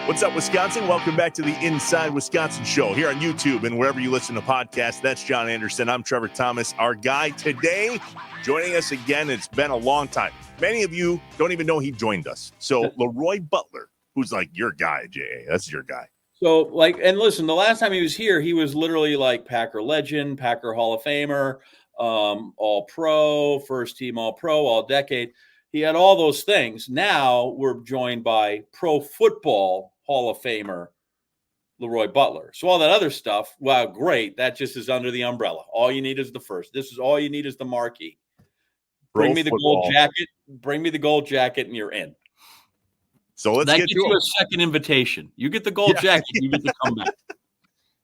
What's up, Wisconsin? Welcome back to the Inside Wisconsin show here on YouTube and wherever you listen to podcasts. That's John Anderson. I'm Trevor Thomas. Our guy today joining us again. It's been a long time. Many of you don't even know he joined us. So LeRoy Butler, who's like your guy, J.A. That's your guy. So, and listen, the last time he was here, he was literally like Packer legend, Packer Hall of Famer, All-Pro, first team All-Pro, All-Decade. He had all those things. Now we're joined by Pro Football Hall of Famer LeRoy Butler. So all that other stuff, wow, great. That just is under the umbrella. All you need is the first. This is all you need is the marquee. Bring me the gold jacket. Bring me the gold jacket, and you're in. So let's that get gets you a second invitation. You get the gold jacket, you get to come back.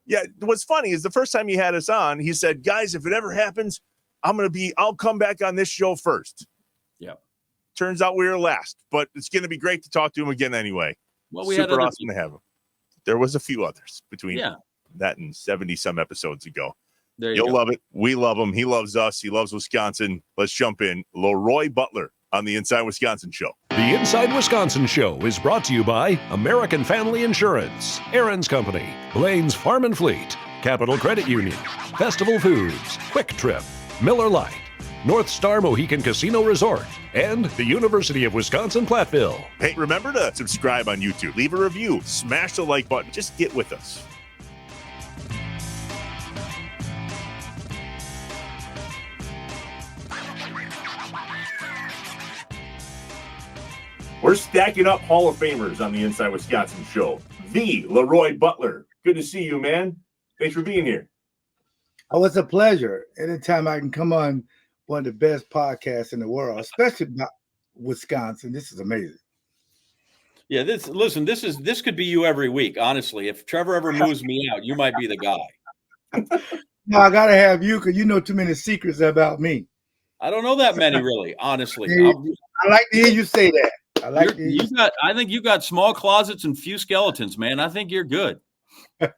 Yeah, what's funny is the first time he had us on, he said, "Guys, if it ever happens, I'll come back on this show first." Yeah. Turns out we were last, but it's going to be great to talk to him again anyway. Well, we super had awesome to have him. There was a few others between that and 70 some episodes ago. You'll love it. We love him. He loves us. He loves Wisconsin. Let's jump in. LeRoy Butler on the Inside Wisconsin show. The Inside Wisconsin show is brought to you by American Family Insurance, Aaron's Company, Blaine's Farm and Fleet, Capital Credit Union, Festival Foods, Quick Trip, Miller Lite, North Star Mohican Casino Resort, and the University of Wisconsin-Platteville. Hey, remember to subscribe on YouTube. Leave a review. Smash the like button. Just get with us. We're stacking up Hall of Famers on the Inside Wisconsin show. The LeRoy Butler. Good to see you, man. Thanks for being here. Oh, it's a pleasure. Anytime I can come on one of the best podcasts in the world, especially about Wisconsin. This is amazing. Yeah, this could be you every week, honestly. If Trevor ever moves me out, you might be the guy. No, I gotta have you because you know too many secrets about me. I don't know that many, really, honestly. I like to hear you say that. I think you got small closets and few skeletons, man. I think you're good. I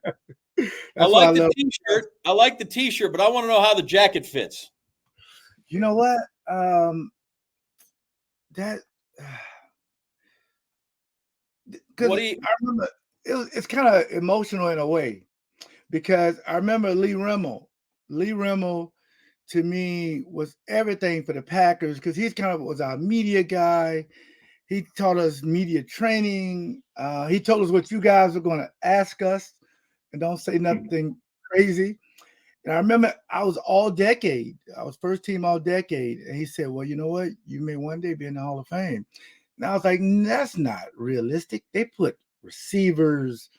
like the T-shirt. I like the T-shirt, but I want to know how the jacket fits. You know what? I remember it's kind of emotional in a way because I remember Lee Rimmel. Lee Rimmel to me was everything for the Packers because he's kind of was our media guy. He taught us media training. He told us what you guys are going to ask us and don't say nothing crazy. And I remember I was all decade. I was first team all decade. And he said, well, you know what? You may one day be in the Hall of Fame. And I was like, that's not realistic. They put receivers,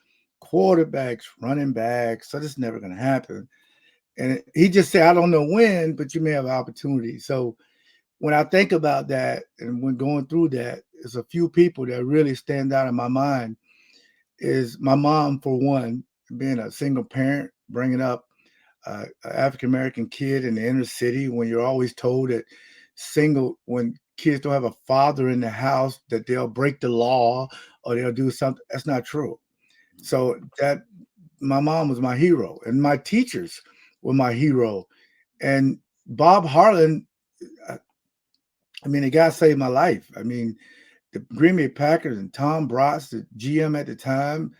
quarterbacks, running backs. So this is never going to happen. And he just said, I don't know when, but you may have an opportunity. So when I think about that and when going through that, there's a few people that really stand out in my mind. Is my mom, for one, being a single parent, bringing up an African-American kid in the inner city when you're always told that when kids don't have a father in the house, that they'll break the law or they'll do something. That's not true. So that my mom was my hero and my teachers were my hero. And Bob Harlan, the guy saved my life. The Green Bay Packers and Tom Bratz, the GM at the time,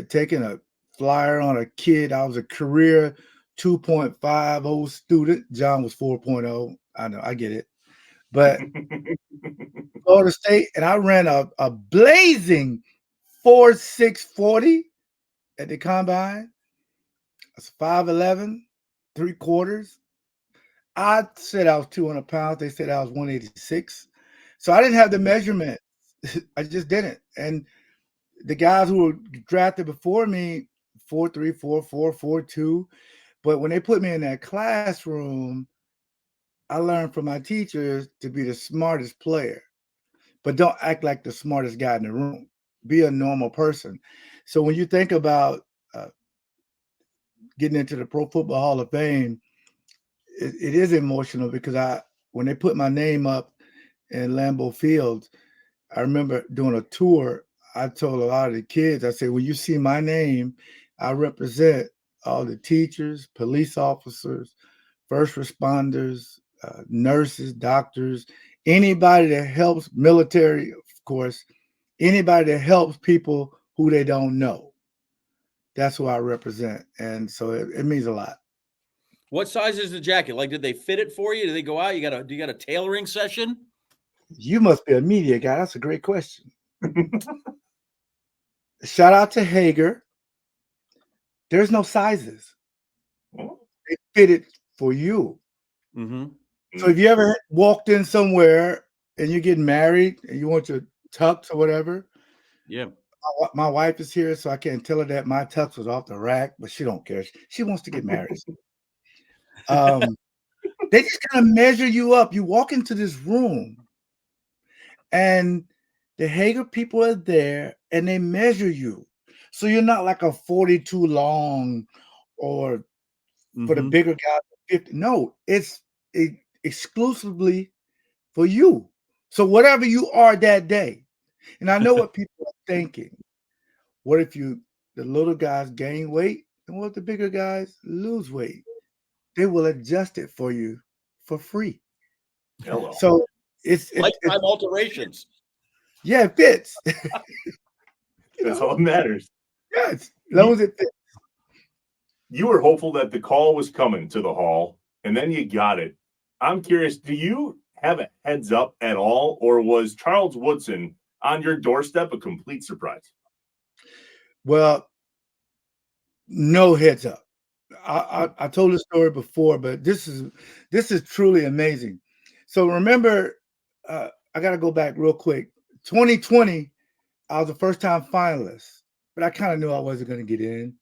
taking a flyer on a kid. I was a career 2.50 student. John was 4.0. I know, I get it. But Florida State, and I ran a blazing 4.640 at the combine. That's 5'11", 3/4. I said I was 200 pounds. They said I was 186. So I didn't have the measurement. I just didn't. And the guys who were drafted before me, 4.3, 4.4, 4.2. But when they put me in that classroom, I learned from my teachers to be the smartest player. But don't act like the smartest guy in the room. Be a normal person. So when you think about getting into the Pro Football Hall of Fame, it is emotional because when they put my name up in Lambeau Field, I remember doing a tour. I told a lot of the kids, I said, when you see my name, I represent all the teachers, police officers, first responders, nurses, doctors, anybody that helps, military, of course, anybody that helps people who they don't know. That's who I represent. And so it means a lot. What size is the jacket? Like, did they fit it for you? Did they go out? Do you got a tailoring session? You must be a media guy. That's a great question. Shout out to Hager. There's no sizes. They fit it for you. Mm-hmm. So if you ever walked in somewhere and you're getting married and you want your tux or whatever, Yeah. my wife is here, so I can't tell her that my tux was off the rack, but she don't care. She wants to get married. They just kind of measure you up. You walk into this room and the Hager people are there and they measure you. So you're not like a 42 long or for the bigger guys, 50. No, it's exclusively for you. So whatever you are that day. And I know what people are thinking. What if the little guys gain weight? And what if the bigger guys lose weight? They will adjust it for you for free. Hello. So it's lifetime alterations. Yeah, it fits. That's all that matters. Yes, as long as it fits. You were hopeful that the call was coming to the Hall, and then you got it. I'm curious, do you have a heads up at all, or was Charles Woodson on your doorstep a complete surprise? Well, no heads up. I told the story before, but this is truly amazing. So remember, I got to go back real quick. 2020, I was the first time finalist, but I kind of knew I wasn't going to get in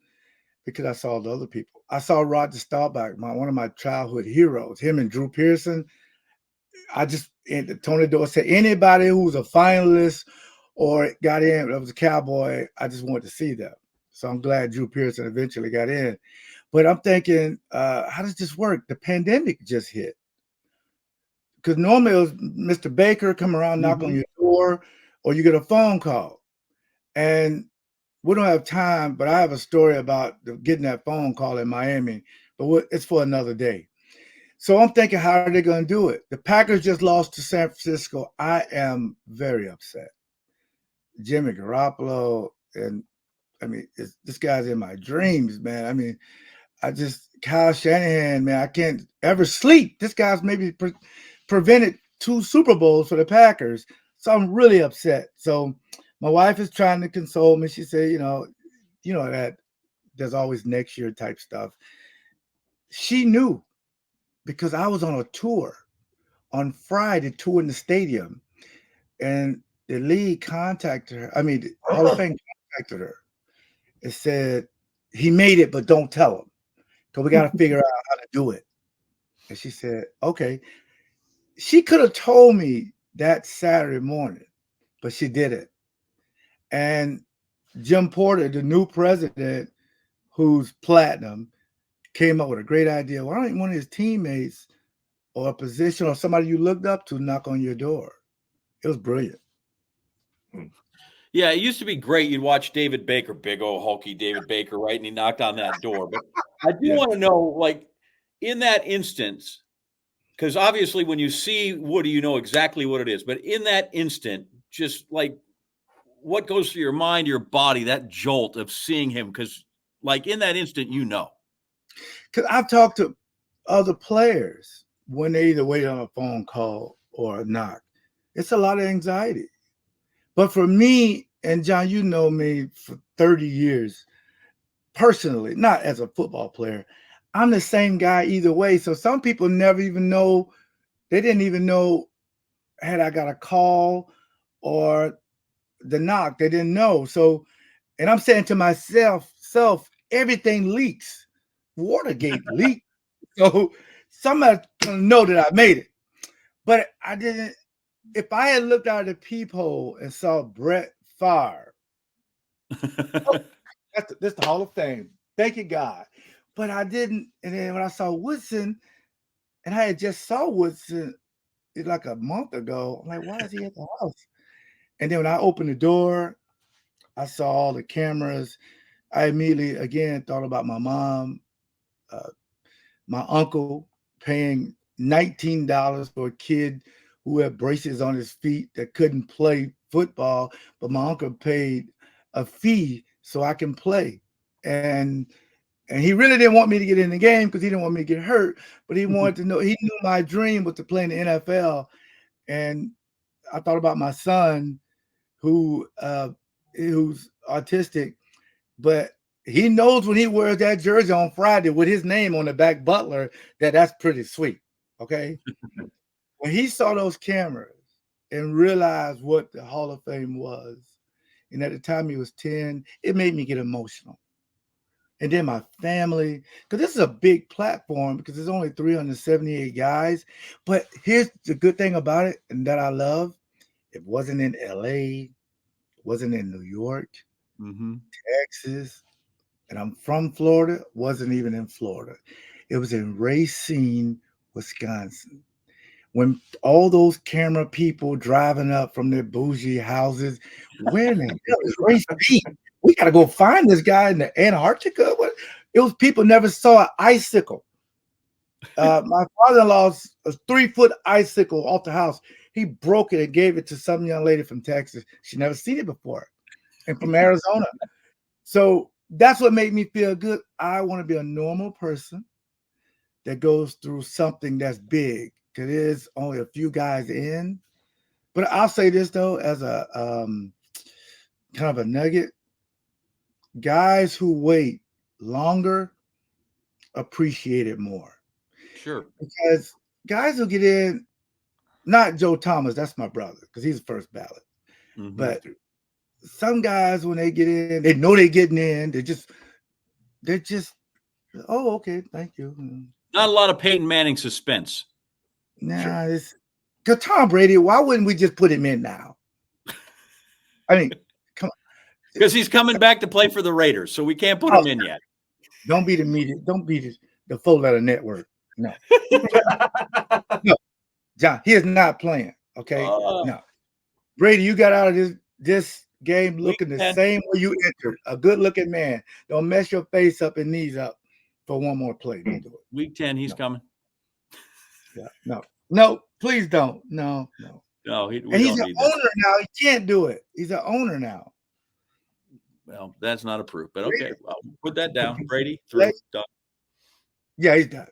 because I saw the other people. I saw Roger Staubach, one of my childhood heroes, him and Drew Pearson. Tony Doyle said anybody who was a finalist or got in that was a Cowboy, I just wanted to see them. So I'm glad Drew Pearson eventually got in. But I'm thinking, how does this work? The pandemic just hit. Because normally it was Mr. Baker come around, knock on your door, or you get a phone call. And we don't have time, but I have a story about getting that phone call in Miami, but it's for another day. So I'm thinking, how are they going to do it? The Packers just lost to San Francisco. I am very upset. Jimmy Garoppolo, and I mean, this guy's in my dreams, man. I mean, Kyle Shanahan, man, I can't ever sleep. This guy's maybe prevented 2 Super Bowls for the Packers. So I'm really upset. So my wife is trying to console me. She said, you know that there's always next year type stuff. She knew because I was on a tour on Friday, touring the stadium, and the league contacted her. I mean, the Hall of Fame contacted her. It said, he made it, but don't tell him because we got to figure out how to do it. And she said, okay. She could have told me that Saturday morning, but she didn't. And Jim Porter, the new president, who's platinum, came up with a great idea. Why don't one of his teammates or a position or somebody you looked up to knock on your door? It was brilliant. Yeah, it used to be great. You'd watch David Baker, big old hulky David Baker, right? And he knocked on that door. But I do want to know, like, in that instance, because obviously when you see Woody, you know exactly what it is. But in that instant, just like what goes through your mind, your body, that jolt of seeing him? Because, like, in that instant, you know. Because I've talked to other players when they either wait on a phone call or a knock. It's a lot of anxiety. But for me, and John, you know me for 30 years, personally, not as a football player, I'm the same guy either way. So some people never even know, they didn't even know had I got a call or the knock. They didn't know. So, and I'm saying to myself, everything leaks. Watergate leaked. So somebody's gonna know that I made it. But I didn't. If I had looked out of the peephole and saw Brett Favre, that's the Hall of Fame. Thank you, God. But I didn't. And then when I saw Woodson, and I had just saw Woodson like a month ago, I'm like, why is he at the house? And then when I opened the door, I saw all the cameras. I immediately, again, thought about my mom, my uncle paying $19 for a kid who had braces on his feet that couldn't play football, but my uncle paid a fee so I can play. And he really didn't want me to get in the game because he didn't want me to get hurt, but he wanted to know, he knew my dream was to play in the NFL. And I thought about my son who's autistic, but he knows when he wears that jersey on Friday with his name on the back, Butler, that's pretty sweet. Okay. When he saw those cameras and realized what the Hall of Fame was, and at the time he was 10, it made me get emotional. And then my family, because this is a big platform because there's only 378 guys. But here's the good thing about it, and that I love. It wasn't in LA, wasn't in New York, Texas, and I'm from Florida, wasn't even in Florida. It was in Racine, Wisconsin. When all those camera people driving up from their bougie houses, where in the hell is Racine? We got to go find this guy in the Antarctica. What? It was people never saw an icicle. My father-in-law's a 3-foot icicle off the house. He broke it and gave it to some young lady from Texas. She never seen it before, and from Arizona. So that's what made me feel good. I want to be a normal person that goes through something that's big, because there's only a few guys in. But I'll say this though, as a kind of a nugget. Guys who wait longer appreciate it more. Sure. Because guys who get in, not Joe Thomas, that's my brother, because he's the first ballot. But some guys, when they get in, they know they're getting in. They're just, oh, okay, thank you. Not a lot of Peyton Manning suspense. Nah, it's because Tom Brady, why wouldn't we just put him in now? I mean, come on. Because he's coming back to play for the Raiders, so we can't put him in yet. Don't be the media. Don't be the 4-letter network. No. No, John, he is not playing. Okay. No. Brady, you got out of this game looking the same way you entered. A good-looking man. Don't mess your face up and knees up for one more play. Don't do it. Week 10, he's coming. Yeah. No, please don't. No. No, and he's an owner now. He can't do it. He's an owner now. Well, that's not approved, but okay. I'll put that down. Brady, through. Done. Yeah, he's done.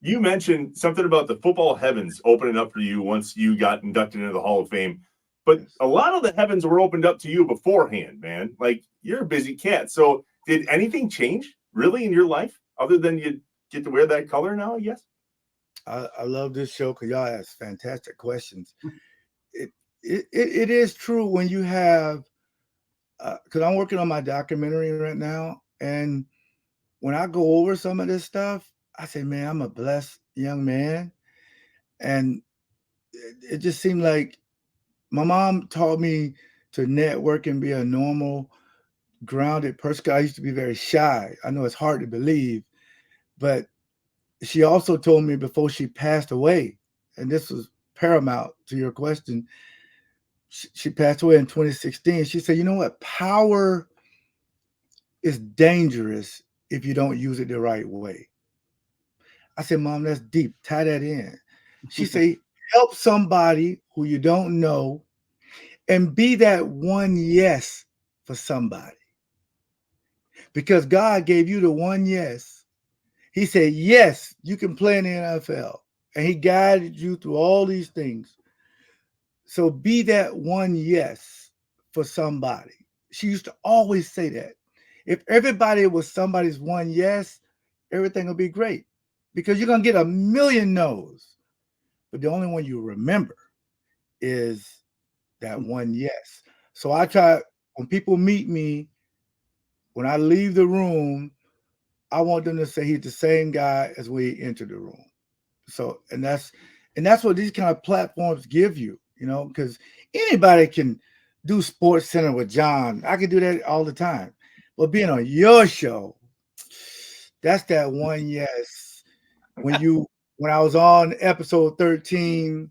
You mentioned something about the football heavens opening up for you once you got inducted into the Hall of Fame. But a lot of the heavens were opened up to you beforehand, man. Like, you're a busy cat. So did anything change really in your life other than you get to wear that color now, I guess? I love this show because y'all ask fantastic questions. It is true when you have, because I'm working on my documentary right now, and when I go over some of this stuff, I say, man, I'm a blessed young man. And it just seemed like my mom taught me to network and be a normal, grounded person. I used to be very shy. I know it's hard to believe, but she also told me before she passed away, and this was paramount to your question, she passed away in 2016. She said, you know what? Power is dangerous if you don't use it the right way. I said, Mom, that's deep. Tie that in. She said, help somebody who you don't know and be that one yes for somebody. Because God gave you the one yes. He said, yes, you can play in the NFL. And he guided you through all these things. So be that one yes for somebody. She used to always say that. If everybody was somebody's one yes, everything will be great. Because you're going to get a million no's. But the only one you remember is that one yes. So I try, when people meet me, when I leave the room, I want them to say he's the same guy as when he entered the room. So, and that's what these kind of platforms give you, you know, because anybody can do Sports Center with John. I can do that all the time. But being on your show, that's that one yes. When I was on episode 13,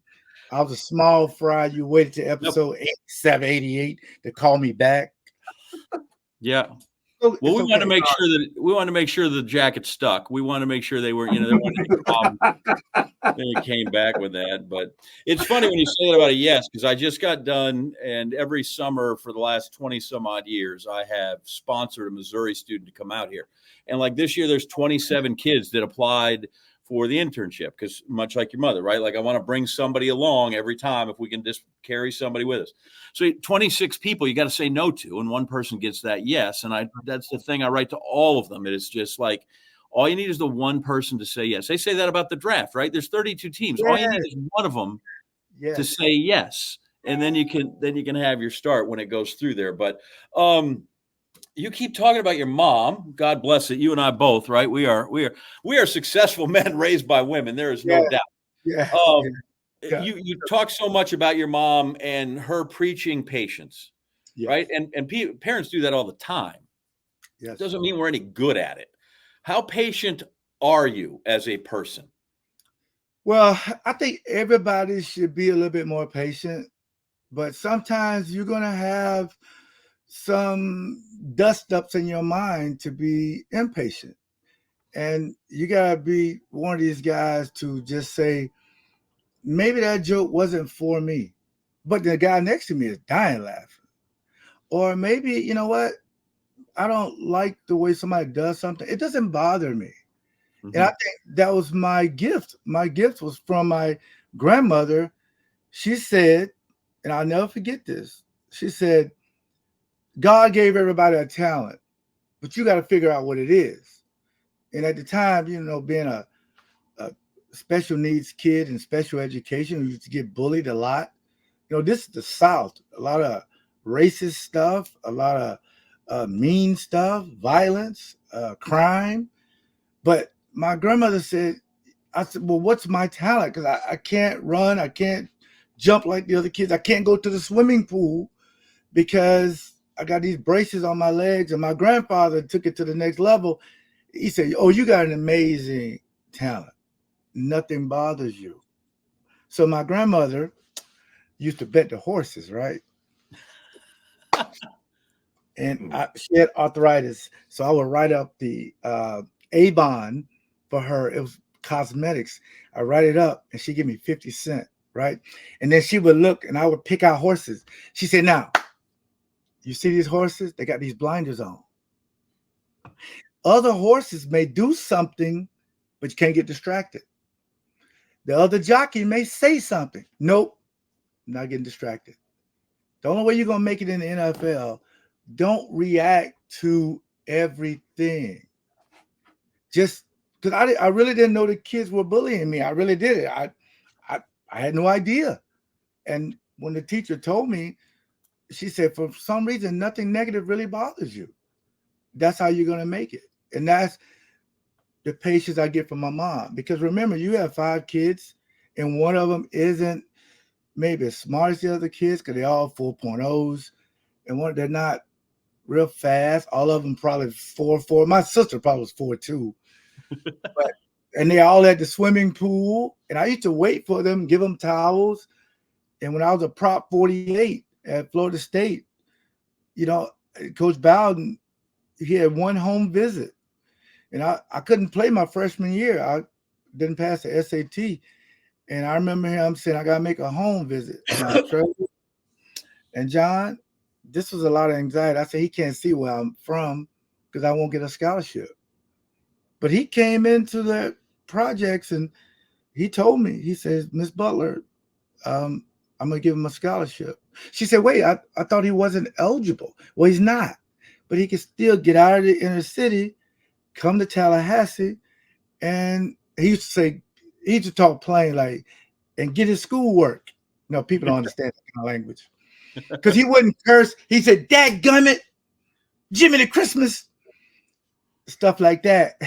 I was a small fry. You waited to episode 87, 88 to call me back. Yeah. Well, we want to make sure that the jacket stuck. We want to make sure they were, And it came back with that. But it's funny when you say that about a yes, because I just got done, and every summer for the last 20 some odd years, I have sponsored a Missouri student to come out here. And like this year, there's 27 kids that applied for the internship, because much like your mother, right? Like I want to bring somebody along every time if we can just carry somebody with us. So 26 people you got to say no to, and one person gets that yes. And that's the thing I write to all of them. It's just like, all you need is the one person to say yes. They say that about the draft, right? There's 32 teams. All you need is one of them to say yes, and then you can have your start when it goes through there. But you keep talking about your mom. God bless it. You and I both, right? We are successful men raised by women. There is no doubt. Yeah. You talk so much about your mom and her preaching patience, right? And parents do that all the time. Yes. It doesn't mean we're any good at it. How patient are you as a person? Well, I think everybody should be a little bit more patient, but sometimes you're going to have some dust ups in your mind to be impatient. And you got to be one of these guys to just say, maybe that joke wasn't for me, but the guy next to me is dying laughing. Or maybe, you know what? I don't like the way somebody does something. It doesn't bother me. Mm-hmm. And I think that was my gift. My gift was from my grandmother. She said, and I'll never forget this. She said, God gave everybody a talent, but you got to figure out what it is. And at the time, you know, being a special needs kid in special education who used to get bullied a lot. You know, this is the South. A lot of racist stuff, a lot of mean stuff, violence, crime. But my grandmother said, I said, well, what's my talent? Because I can't run. I can't jump like the other kids. I can't go to the swimming pool because I got these braces on my legs. And my grandfather took it to the next level. He said, oh, you got an amazing talent. Nothing bothers you. So my grandmother used to bet the horses, right? And she had arthritis. So I would write up the Avon for her. It was cosmetics. I write it up and she'd give me 50 cents, right? And then she would look and I would pick out horses. She said, now, you see these horses? They got these blinders on. Other horses may do something, but you can't get distracted. The other jockey may say something. Nope, not getting distracted. The only way you're going to make it in the NFL, don't react to everything. Just because I really didn't know the kids were bullying me. I really did. I had no idea. And when the teacher told me, she said, for some reason, nothing negative really bothers you. That's how you're going to make it. And that's the patience I get from my mom. Because remember, you have 5 kids, and one of them isn't maybe as smart as the other kids because they're all 4.0s, and they're not real fast. All of them probably 4.4. My sister probably was 4.2. And they all at the swimming pool, and I used to wait for them, give them towels. And when I was a prop 48 at Florida State, you know, Coach Bowden, he had one home visit. And I couldn't play my freshman year. I didn't pass the SAT. And I remember him saying, I got to make a home visit. And John, this was a lot of anxiety. I said, he can't see where I'm from because I won't get a scholarship. But he came into the projects and he told me, he says, Miss Butler, I'm going to give him a scholarship. She said, wait, I thought he wasn't eligible. Well, he's not. But he can still get out of the inner city, come to Tallahassee, and he used to talk plain, like, and get his schoolwork. You know, people don't understand that kind of language. Because he wouldn't curse. He said, dadgummit, Jimmy the Christmas, stuff like that.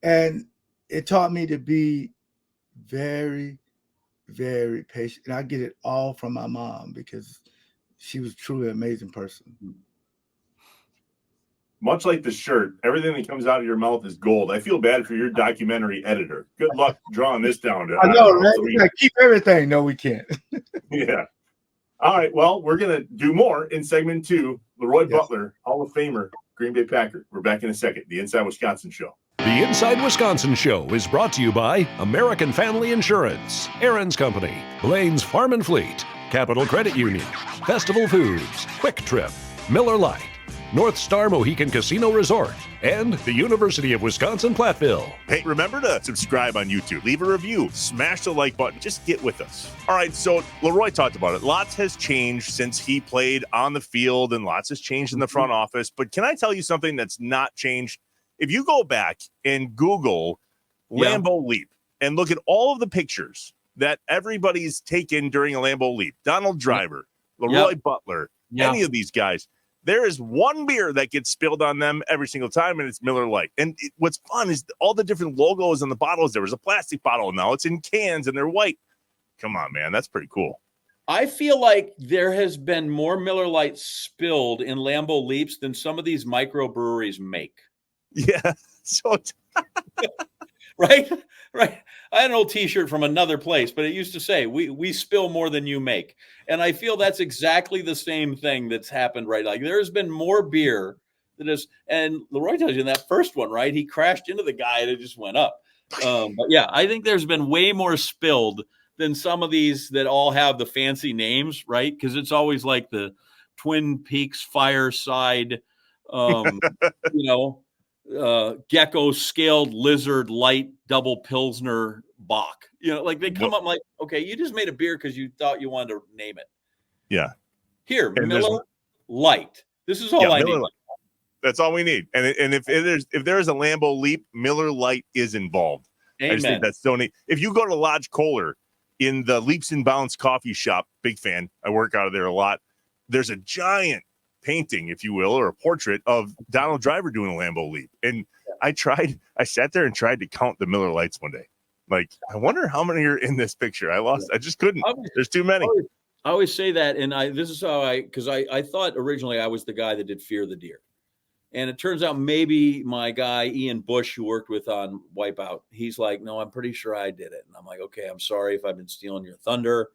And it taught me to be very, very patient. And I get it all from my mom because she was truly an amazing person. Much like the shirt, everything that comes out of your mouth is gold. I feel bad for your documentary editor. Good luck drawing this down. I know, right? We gotta keep everything. No, we can't. Yeah. All right. Well, we're going to do more in segment 2. LeRoy Butler, Hall of Famer, Green Bay Packer. We're back in a second. The Inside Wisconsin Show. The Inside Wisconsin Show is brought to you by American Family Insurance, Aaron's Company, Blaine's Farm and Fleet, Capital Credit Union, Festival Foods, Quick Trip, Miller Lite, North Star Mohican Casino Resort, and the University of Wisconsin-Platteville. Hey, remember to subscribe on YouTube. Leave a review. Smash the like button. Just get with us. All right, so LeRoy talked about it. Lots has changed since he played on the field, and lots has changed in the front office. But can I tell you something that's not changed? If you go back and Google Lambeau Leap and look at all of the pictures that everybody's taken during a Lambeau Leap, Donald Driver, LeRoy Butler, any of these guys, there is one beer that gets spilled on them every single time, and it's Miller Lite. And what's fun is all the different logos on the bottles. There was a plastic bottle. Now it's in cans, and they're white. Come on, man. That's pretty cool. I feel like there has been more Miller Lite spilled in Lambeau Leaps than some of these microbreweries make. Yeah. So right. I had an old T-shirt from another place, but it used to say, we spill more than you make. And I feel that's exactly the same thing that's happened, right? Like there's been more beer that is, and LeRoy tells you in that first one, right? He crashed into the guy and it just went up. But yeah, I think there's been way more spilled than some of these that all have the fancy names, right? Because it's always like the Twin Peaks Fireside, gecko scaled lizard light double Pilsner Bock. Like they come up like, okay, you just made a beer because you thought you wanted to name it. Yeah. Here, and Miller Lite. This is all I need. Light. That's all we need. And if there's a Lambeau Leap, Miller Lite is involved. Amen. I just think that's so neat. If you go to Lodge Kohler in the Leaps and Bounds coffee shop, big fan. I work out of there a lot. There's a giant painting, if you will, or a portrait of Donald Driver doing a Lambeau Leap. And I sat there and tried to count the Miller Lights one day. Like, I wonder how many are in this picture. I just couldn't. There's too many. I always say that. And this is how because I thought originally I was the guy that did Fear the Deer. And it turns out maybe my guy, Ian Bush, who worked with on Wipeout, he's like, no, I'm pretty sure I did it. And I'm like, okay, I'm sorry if I've been stealing your thunder.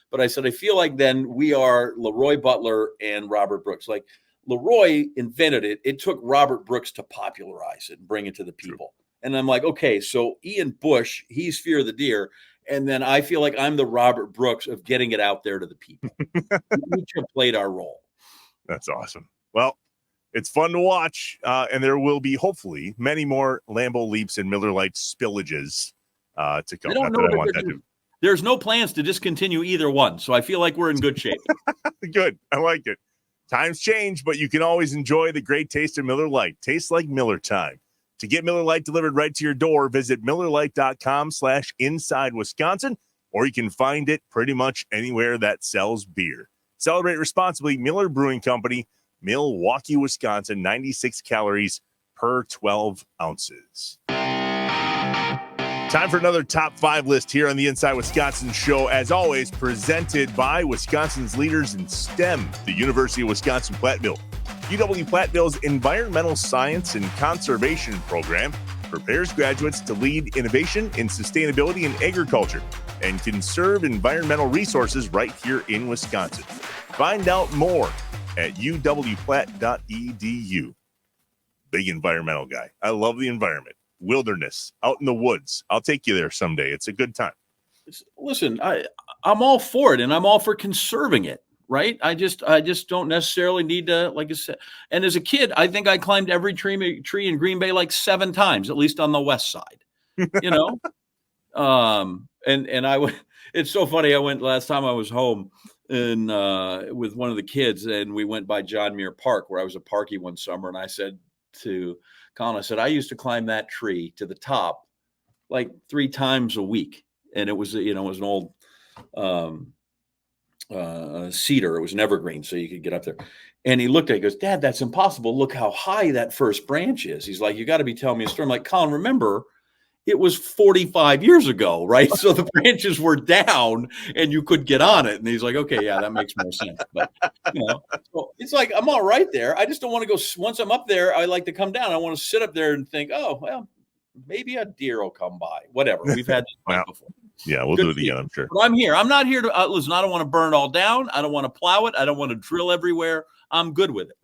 But I said, I feel like then we are LeRoy Butler and Robert Brooks. Like LeRoy invented it. It took Robert Brooks to popularize it and bring it to the people. True. And I'm like, okay, so Ian Bush, he's Fear the Deer. And then I feel like I'm the Robert Brooks of getting it out there to the people. We each have played our role. That's awesome. Well, it's fun to watch. And there will be hopefully many more Lambeau Leaps and Miller Lite spillages to come. I don't know. There's no plans to discontinue either one. So I feel like we're in good shape. Good. I like it. Times change, but you can always enjoy the great taste of Miller Lite. Tastes like Miller time. To get Miller Lite delivered right to your door, visit MillerLite.com/Inside Wisconsin, or you can find it pretty much anywhere that sells beer. Celebrate responsibly. Miller Brewing Company, Milwaukee, Wisconsin, 96 calories per 12 ounces. Time for another top 5 list here on the Inside Wisconsin show. As always, presented by Wisconsin's leaders in STEM, the University of Wisconsin-Platteville. UW-Platteville's Environmental Science and Conservation program prepares graduates to lead innovation in sustainability and agriculture and conserve environmental resources right here in Wisconsin. Find out more at uwplatt.edu. Big environmental guy. I love the environment. Wilderness, out in the woods. I'll take you there someday. It's a good time. Listen, I'm all for it, and I'm all for conserving it. Right? I just don't necessarily need to, like I said. And as a kid, I think I climbed every tree in Green Bay like 7 times, at least on the west side. And I went. It's so funny. I went last time I was home and with one of the kids, and we went by John Muir Park, where I was a parkie one summer, and I said to Colin, I said, I used to climb that tree to the top like 3 times a week. And it was, it was an old cedar. It was an evergreen, so you could get up there. And he looked at it, he goes, Dad, that's impossible. Look how high that first branch is. He's like, you got to be telling me a story. I'm like, Colin, remember, it was 45 years ago, right? So the branches were down and you could get on it. And he's like, okay, yeah, that makes more sense. But, so it's like, I'm all right there. I just don't want to go. Once I'm up there, I like to come down. I want to sit up there and think, oh, well, maybe a deer will come by. Whatever. We've had this before. Yeah, we'll do it again, I'm sure. But I'm here. I'm not here to listen. I don't want to burn it all down. I don't want to plow it. I don't want to drill everywhere. I'm good with it.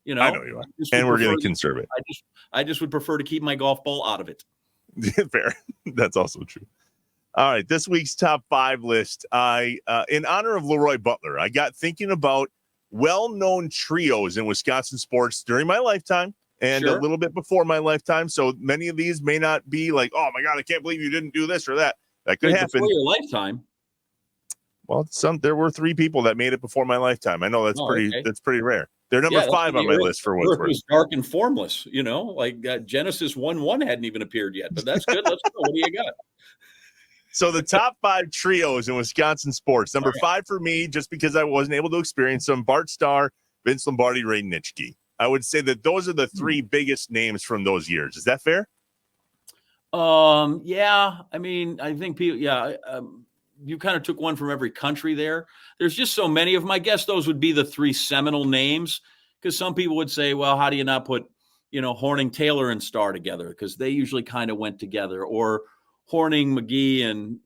You know, I know you are. And we're going to conserve it. I just would prefer to keep my golf ball out of it. Fair. That's also true. All right. This week's top 5 list. In honor of LeRoy Butler, I got thinking about well-known trios in Wisconsin sports during my lifetime and a little bit before my lifetime. So many of these may not be like, oh my God, I can't believe you didn't do this or that. That could happen. Before your lifetime. Well, there were 3 people that made it before my lifetime. I know that's pretty rare. They're number 5 on my list for what's worth. It was dark and formless, you know, like Genesis 1:1 hadn't even appeared yet, but that's good. Let's go. What do you got? So the top 5 trios in Wisconsin sports. Number 5 for me, just because I wasn't able to experience them, Bart Starr, Vince Lombardi, Ray Nitschke. I would say that those are the 3 biggest names from those years. Is that fair? Yeah. I mean, I think people, you kind of took one from every country there. There's just so many of them. I guess those would be the 3 seminal names, because some people would say, well, how do you not put, Horning, Taylor, and Starr together? Because they usually kind of went together. Or Horning, McGee, and,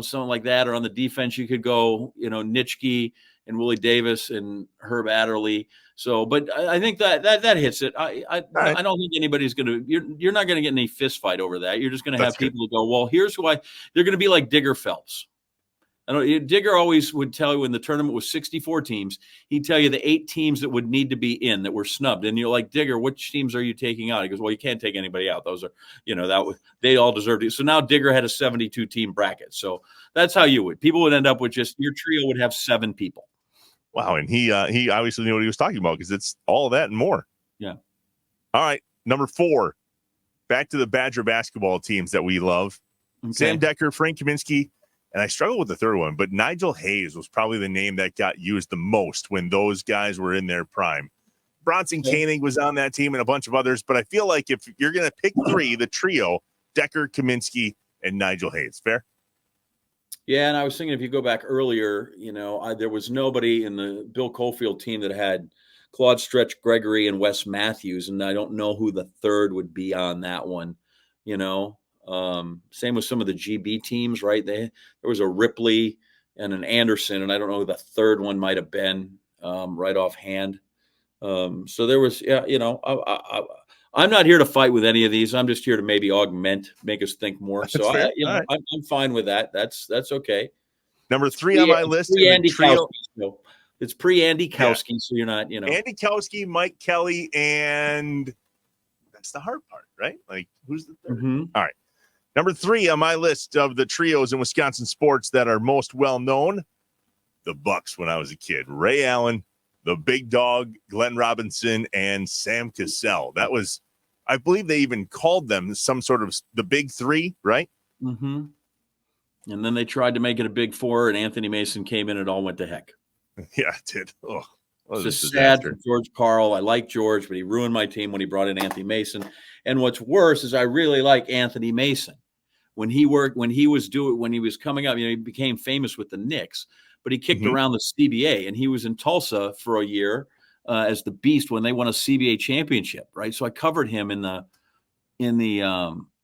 something like that. Or on the defense, you could go, Nitschke and Willie Davis and Herb Adderley. So, but I think that hits it. I don't think anybody's going to, you're not going to get any fist fight over that. You're just going to have people who go, well, here's who they're going to be like Digger Phelps. I don't. Digger always would tell you when the tournament was 64 teams, he'd tell you the 8 teams that would need to be in that were snubbed. And you're like, Digger, which teams are you taking out? He goes, well, you can't take anybody out. Those are, they all deserved it. So now Digger had a 72 team bracket. So that's how you would. People would end up with just your trio would have 7 people. Wow. And he obviously knew what he was talking about, because it's all of that and more. Yeah. All right. Number 4, back to the Badger basketball teams that we love. Okay. Sam Decker, Frank Kaminsky. And I struggled with the third one, but Nigel Hayes was probably the name that got used the most when those guys were in their prime. Bronson Koenig was on that team and a bunch of others, but I feel like if you're going to pick 3, the trio, Decker, Kaminsky, and Nigel Hayes. Fair? Yeah, and I was thinking if you go back earlier, there was nobody in the Bill Cofield team that had Claude Stretch Gregory and Wes Matthews, and I don't know who the third would be on that one, Same with some of the GB teams, right? There was a Ripley and an Anderson, and I don't know who the third one might have been right offhand. So there was, I'm not here to fight with any of these. I'm just here to maybe make us think more. That's so fair. I'm fine with that. That's okay. Number 3 on my list. Andy Kowski. So it's pre-Andy Kowski, so you're not, Andy Kowski, Mike Kelly, and that's the hard part, right? Like, who's the third? Mm-hmm. All right. Number 3 on my list of the trios in Wisconsin sports that are most well-known, the Bucks when I was a kid. Ray Allen, the Big Dog, Glenn Robinson, and Sam Cassell. That was, I believe they even called them some sort of the Big 3, right? Mm-hmm. And then they tried to make it a Big 4, and Anthony Mason came in and it all went to heck. Yeah, it did. Oh, it's just sad for George Karl. I like George, but he ruined my team when he brought in Anthony Mason. And what's worse is I really like Anthony Mason. When he was coming up, he became famous with the Knicks, but he kicked around the CBA, and he was in Tulsa for a year as the Beast when they won a CBA championship, right? So I covered him in the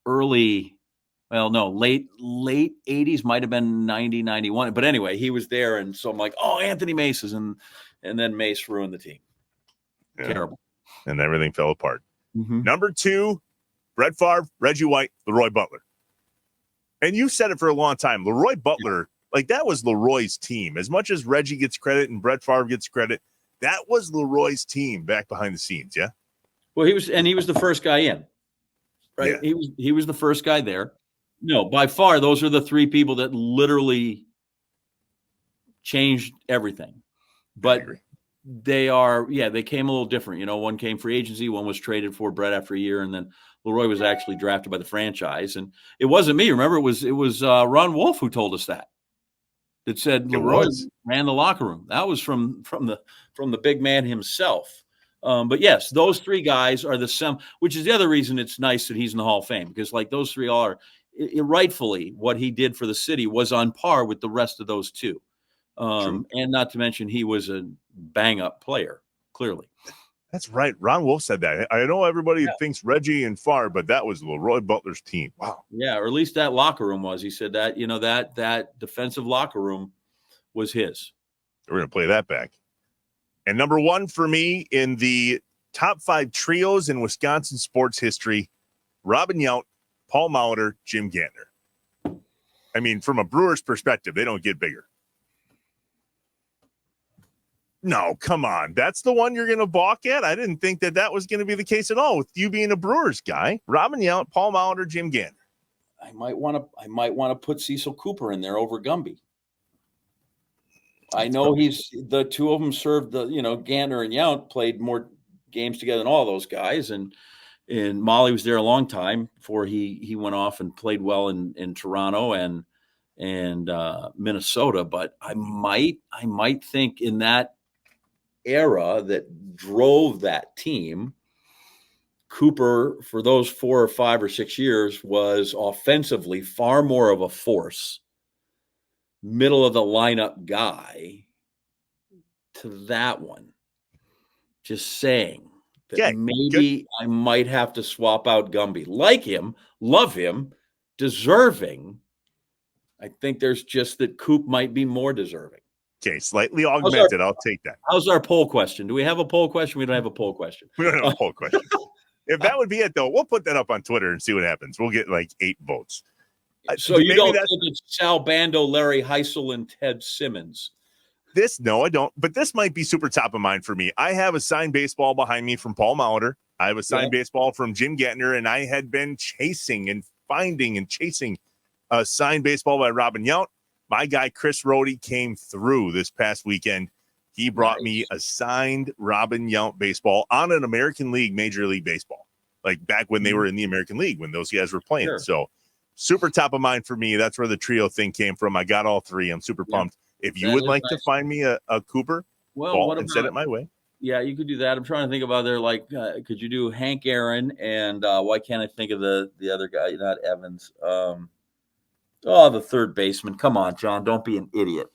late 80s, might have been 90, 91. But anyway, he was there, and so I'm like, oh, Anthony Mace and then Mace ruined the team. Yeah. Terrible. And everything fell apart. Mm-hmm. Number 2, Brett Favre, Reggie White, LeRoy Butler. And you said it for a long time. LeRoy Butler, like that was LeRoy's team. As much as Reggie gets credit and Brett Favre gets credit, that was LeRoy's team back behind the scenes, yeah? Well, he was the first guy in, right? Yeah. He was the first guy there. No, by far, those are the 3 people that literally changed everything. But they came a little different. One came free agency, one was traded for Brett after a year, and then LeRoy was actually drafted by the franchise. And it wasn't me. Remember, it was Ron Wolf who told us that. That said LeRoy ran the locker room. That was from the big man himself. But yes, those 3 guys are which is the other reason it's nice that he's in the Hall of Fame, because like those 3 are rightfully what he did for the city was on par with the rest of those 2. And not to mention he was a bang-up player, clearly. That's right. Ron Wolf said that. I know everybody thinks Reggie and Favre, but that was LeRoy Butler's team. Wow. Yeah, or at least that locker room was. He said that, that defensive locker room was his. We're going to play that back. And number 1 for me in the top 5 trios in Wisconsin sports history: Robin Yount, Paul Molitor, Jim Gantner. I mean, from a Brewers perspective, they don't get bigger. No, come on. That's the one you're going to balk at? I didn't think that was going to be the case at all with you being a Brewers guy. Robin Yount, Paul Molitor, Jim Gantner. I might want to put Cecil Cooper in there over Gumby. I know the two of them served Gantner and Yount played more games together than all those guys. And Molly was there a long time before he went off and played well in Toronto and Minnesota. But I might think in that era that drove that team, Cooper for those 4 or 5 or 6 years was offensively far more of a force, middle of the lineup guy to that one. Just saying that maybe I might have to swap out Gumby. Like him, love him, deserving. I think there's just that Coop might be more deserving. Okay, slightly augmented. I'll take that. How's our poll question? Do we have a poll question? We don't have a poll question. We don't have a poll question. If that would be it, though, we'll put that up on Twitter and see what happens. We'll get like 8 votes. So you don't think it's Sal Bando, Larry Heisel, and Ted Simmons? No, I don't. But this might be super top of mind for me. I have a signed baseball behind me from Paul Molitor. I have a signed baseball from Jim Gantner, and I had been chasing and finding and chasing a signed baseball by Robin Yount. My guy, Chris Rohde, came through this past weekend. He brought me a signed Robin Yount baseball on an American League, Major League Baseball, like back when they were in the American League, when those guys were playing. Sure. So super top of mind for me. That's where the trio thing came from. I got all 3. I'm super pumped. If you would like to find me a Cooper, ball and send it my way. Yeah, you could do that. I'm trying to think of other, like, could you do Hank Aaron? And why can't I think of the other guy, not Evans? The third baseman. Come on, John, don't be an idiot.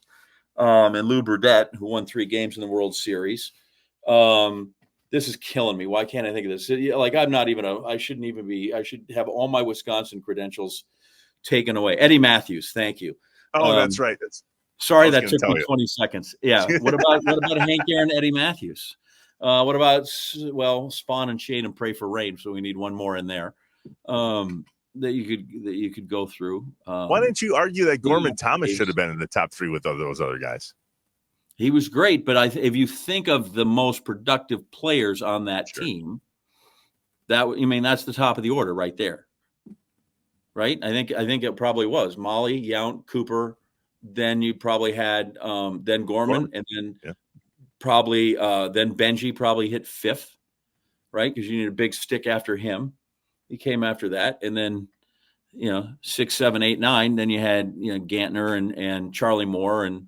And Lou Burdette, who won 3 games in the World Series. This is killing me. Why can't I think of this? Like, I should have all my Wisconsin credentials taken away. Eddie Matthews, thank you. Oh, that's right. Sorry, that took me 20 seconds. Yeah. What about Hank Aaron, Eddie Matthews? What about Spawn and Shane and Pray for Rain? So we need one more in there. That you could go through. Why didn't you argue that Gorman Thomas should have been in the top 3 with those other guys? He was great, but if you think of the most productive players on that team, that's the top of the order right there, right? I think it probably was Molly, Yount, Cooper. Then you probably had then Gorman, and then probably then Benji probably hit 5th, right? Because you need a big stick after him. He came after that, and then 6, 7, 8, 9. Then you had Gantner and Charlie Moore and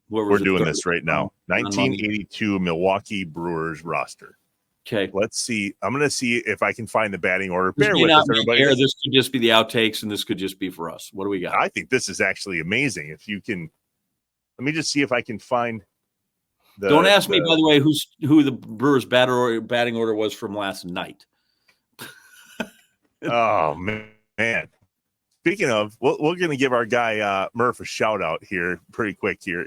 we're doing this right now. 1982 Milwaukee Brewers roster. Okay, let's see. I'm going to see if I can find the batting order. Bear with us, everybody. This could just be the outtakes, and this could just be for us. What do we got? I think this is actually amazing. If you can, let me just see if I can find. Don't ask me, by the way, who the Brewers batting order was from last night. Oh man! Speaking of, we're going to give our guy Murph a shout out here, pretty quick here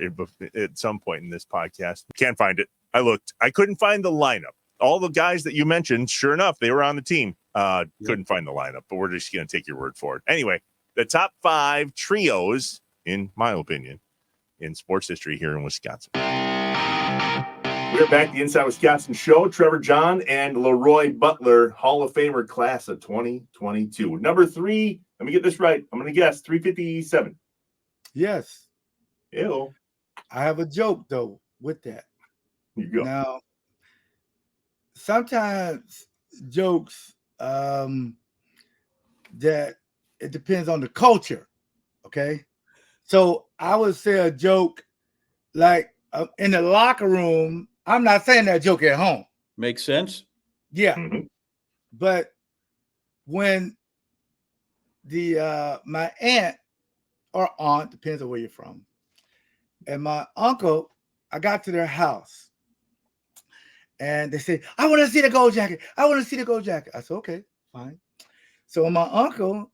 at some point in this podcast. Can't find it. I looked. I couldn't find the lineup. All the guys that you mentioned, sure enough, they were on the team. Couldn't find the lineup, but we're just going to take your word for it. Anyway, the top 5 trios, in my opinion, in sports history here in Wisconsin. We're back, the Inside Wisconsin show. Trevor John and LeRoy Butler, Hall of Famer class of 2022. Number 3, let me get this right. I'm going to guess 357. Yes. Ew. I have a joke, though, with that. You go. Now, sometimes jokes that it depends on the culture, okay? So I would say a joke like in the locker room. I'm not saying that joke at home. Makes sense. Yeah. Mm-hmm. But when my aunt or aunt, depends on where you're from, and my uncle, I got to their house and they said, I want to see the gold jacket. I want to see the gold jacket. I said, okay, fine. So my uncle,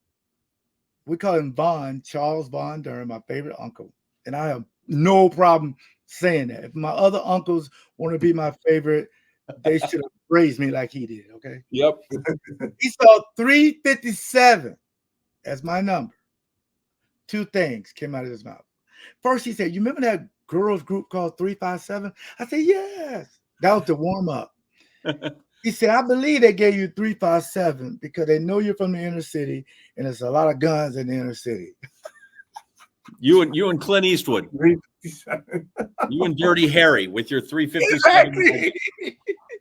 we call him Vaughn, Charles Von Durham, my favorite uncle. And I have no problem saying that. If my other uncles want to be my favorite, they should have raised me like he did. Okay. Yep. He saw 357 as my number. Two things came out of his mouth. First, he said, "You remember that girls group called 357?" I said, "Yes." That was the warm up. He said, "I believe they gave you 357 because they know you're from the inner city, and there's a lot of guns in the inner city." You and Clint Eastwood. 357. You and Dirty Harry with your 357. Exactly.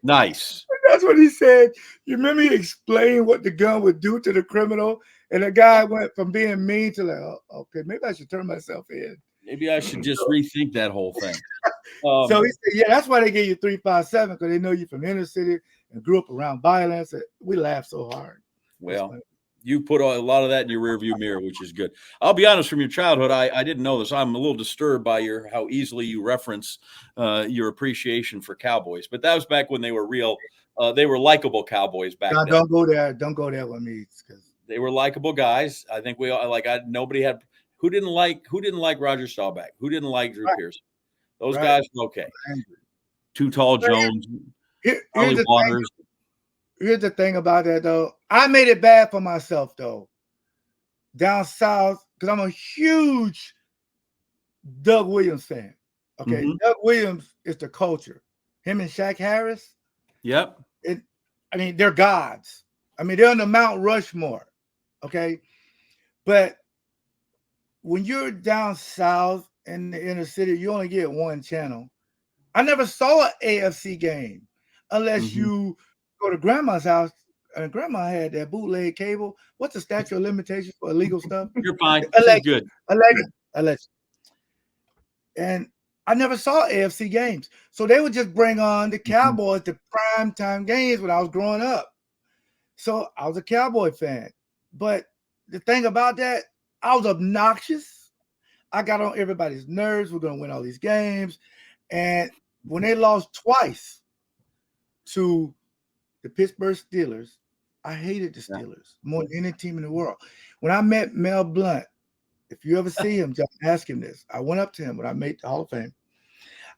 Nice. That's what he said. You remember he explained what the gun would do to the criminal, and the guy went from being mean to like, "Oh, okay, maybe I should turn myself in." Maybe I should just rethink that whole thing. So he said, "Yeah, that's why they gave you 357 because they know you from the inner city and grew up around violence." We laughed so hard. Well, you put a lot of that in your rearview mirror, which is good. I'll be honest, from your childhood, I didn't know this. I'm a little disturbed by how easily you reference your appreciation for Cowboys. But that was back when they were real. They were likable Cowboys back then. Don't go there. Don't go there with me because they were likable guys. I think we all nobody had who didn't like Roger Staubach, who didn't like Drew Pearson. Those guys were okay. Too Tall Jones, here's the thing about that though. I made it bad for myself though. Down south, because I'm a huge Doug Williams fan. Okay, Doug Williams is the culture. Him and Shaq Harris. Yep. They're gods. They're on the Mount Rushmore. Okay, but when you're down south in the inner city, you only get one channel. I never saw an AFC game unless you go to grandma's house, and grandma had that bootleg cable. What's the statute of limitations for illegal stuff? You're fine. Good. Alleged. And I never saw AFC games. So they would just bring on the Cowboys to prime time games when I was growing up. So I was a Cowboy fan. But the thing about that, I was obnoxious. I got on everybody's nerves. We're going to win all these games. And when they lost twice to the Pittsburgh Steelers, I hated the Steelers more than any team in the world. When I met Mel Blount, if you ever see him, just ask him this. I went up to him when I made the Hall of Fame.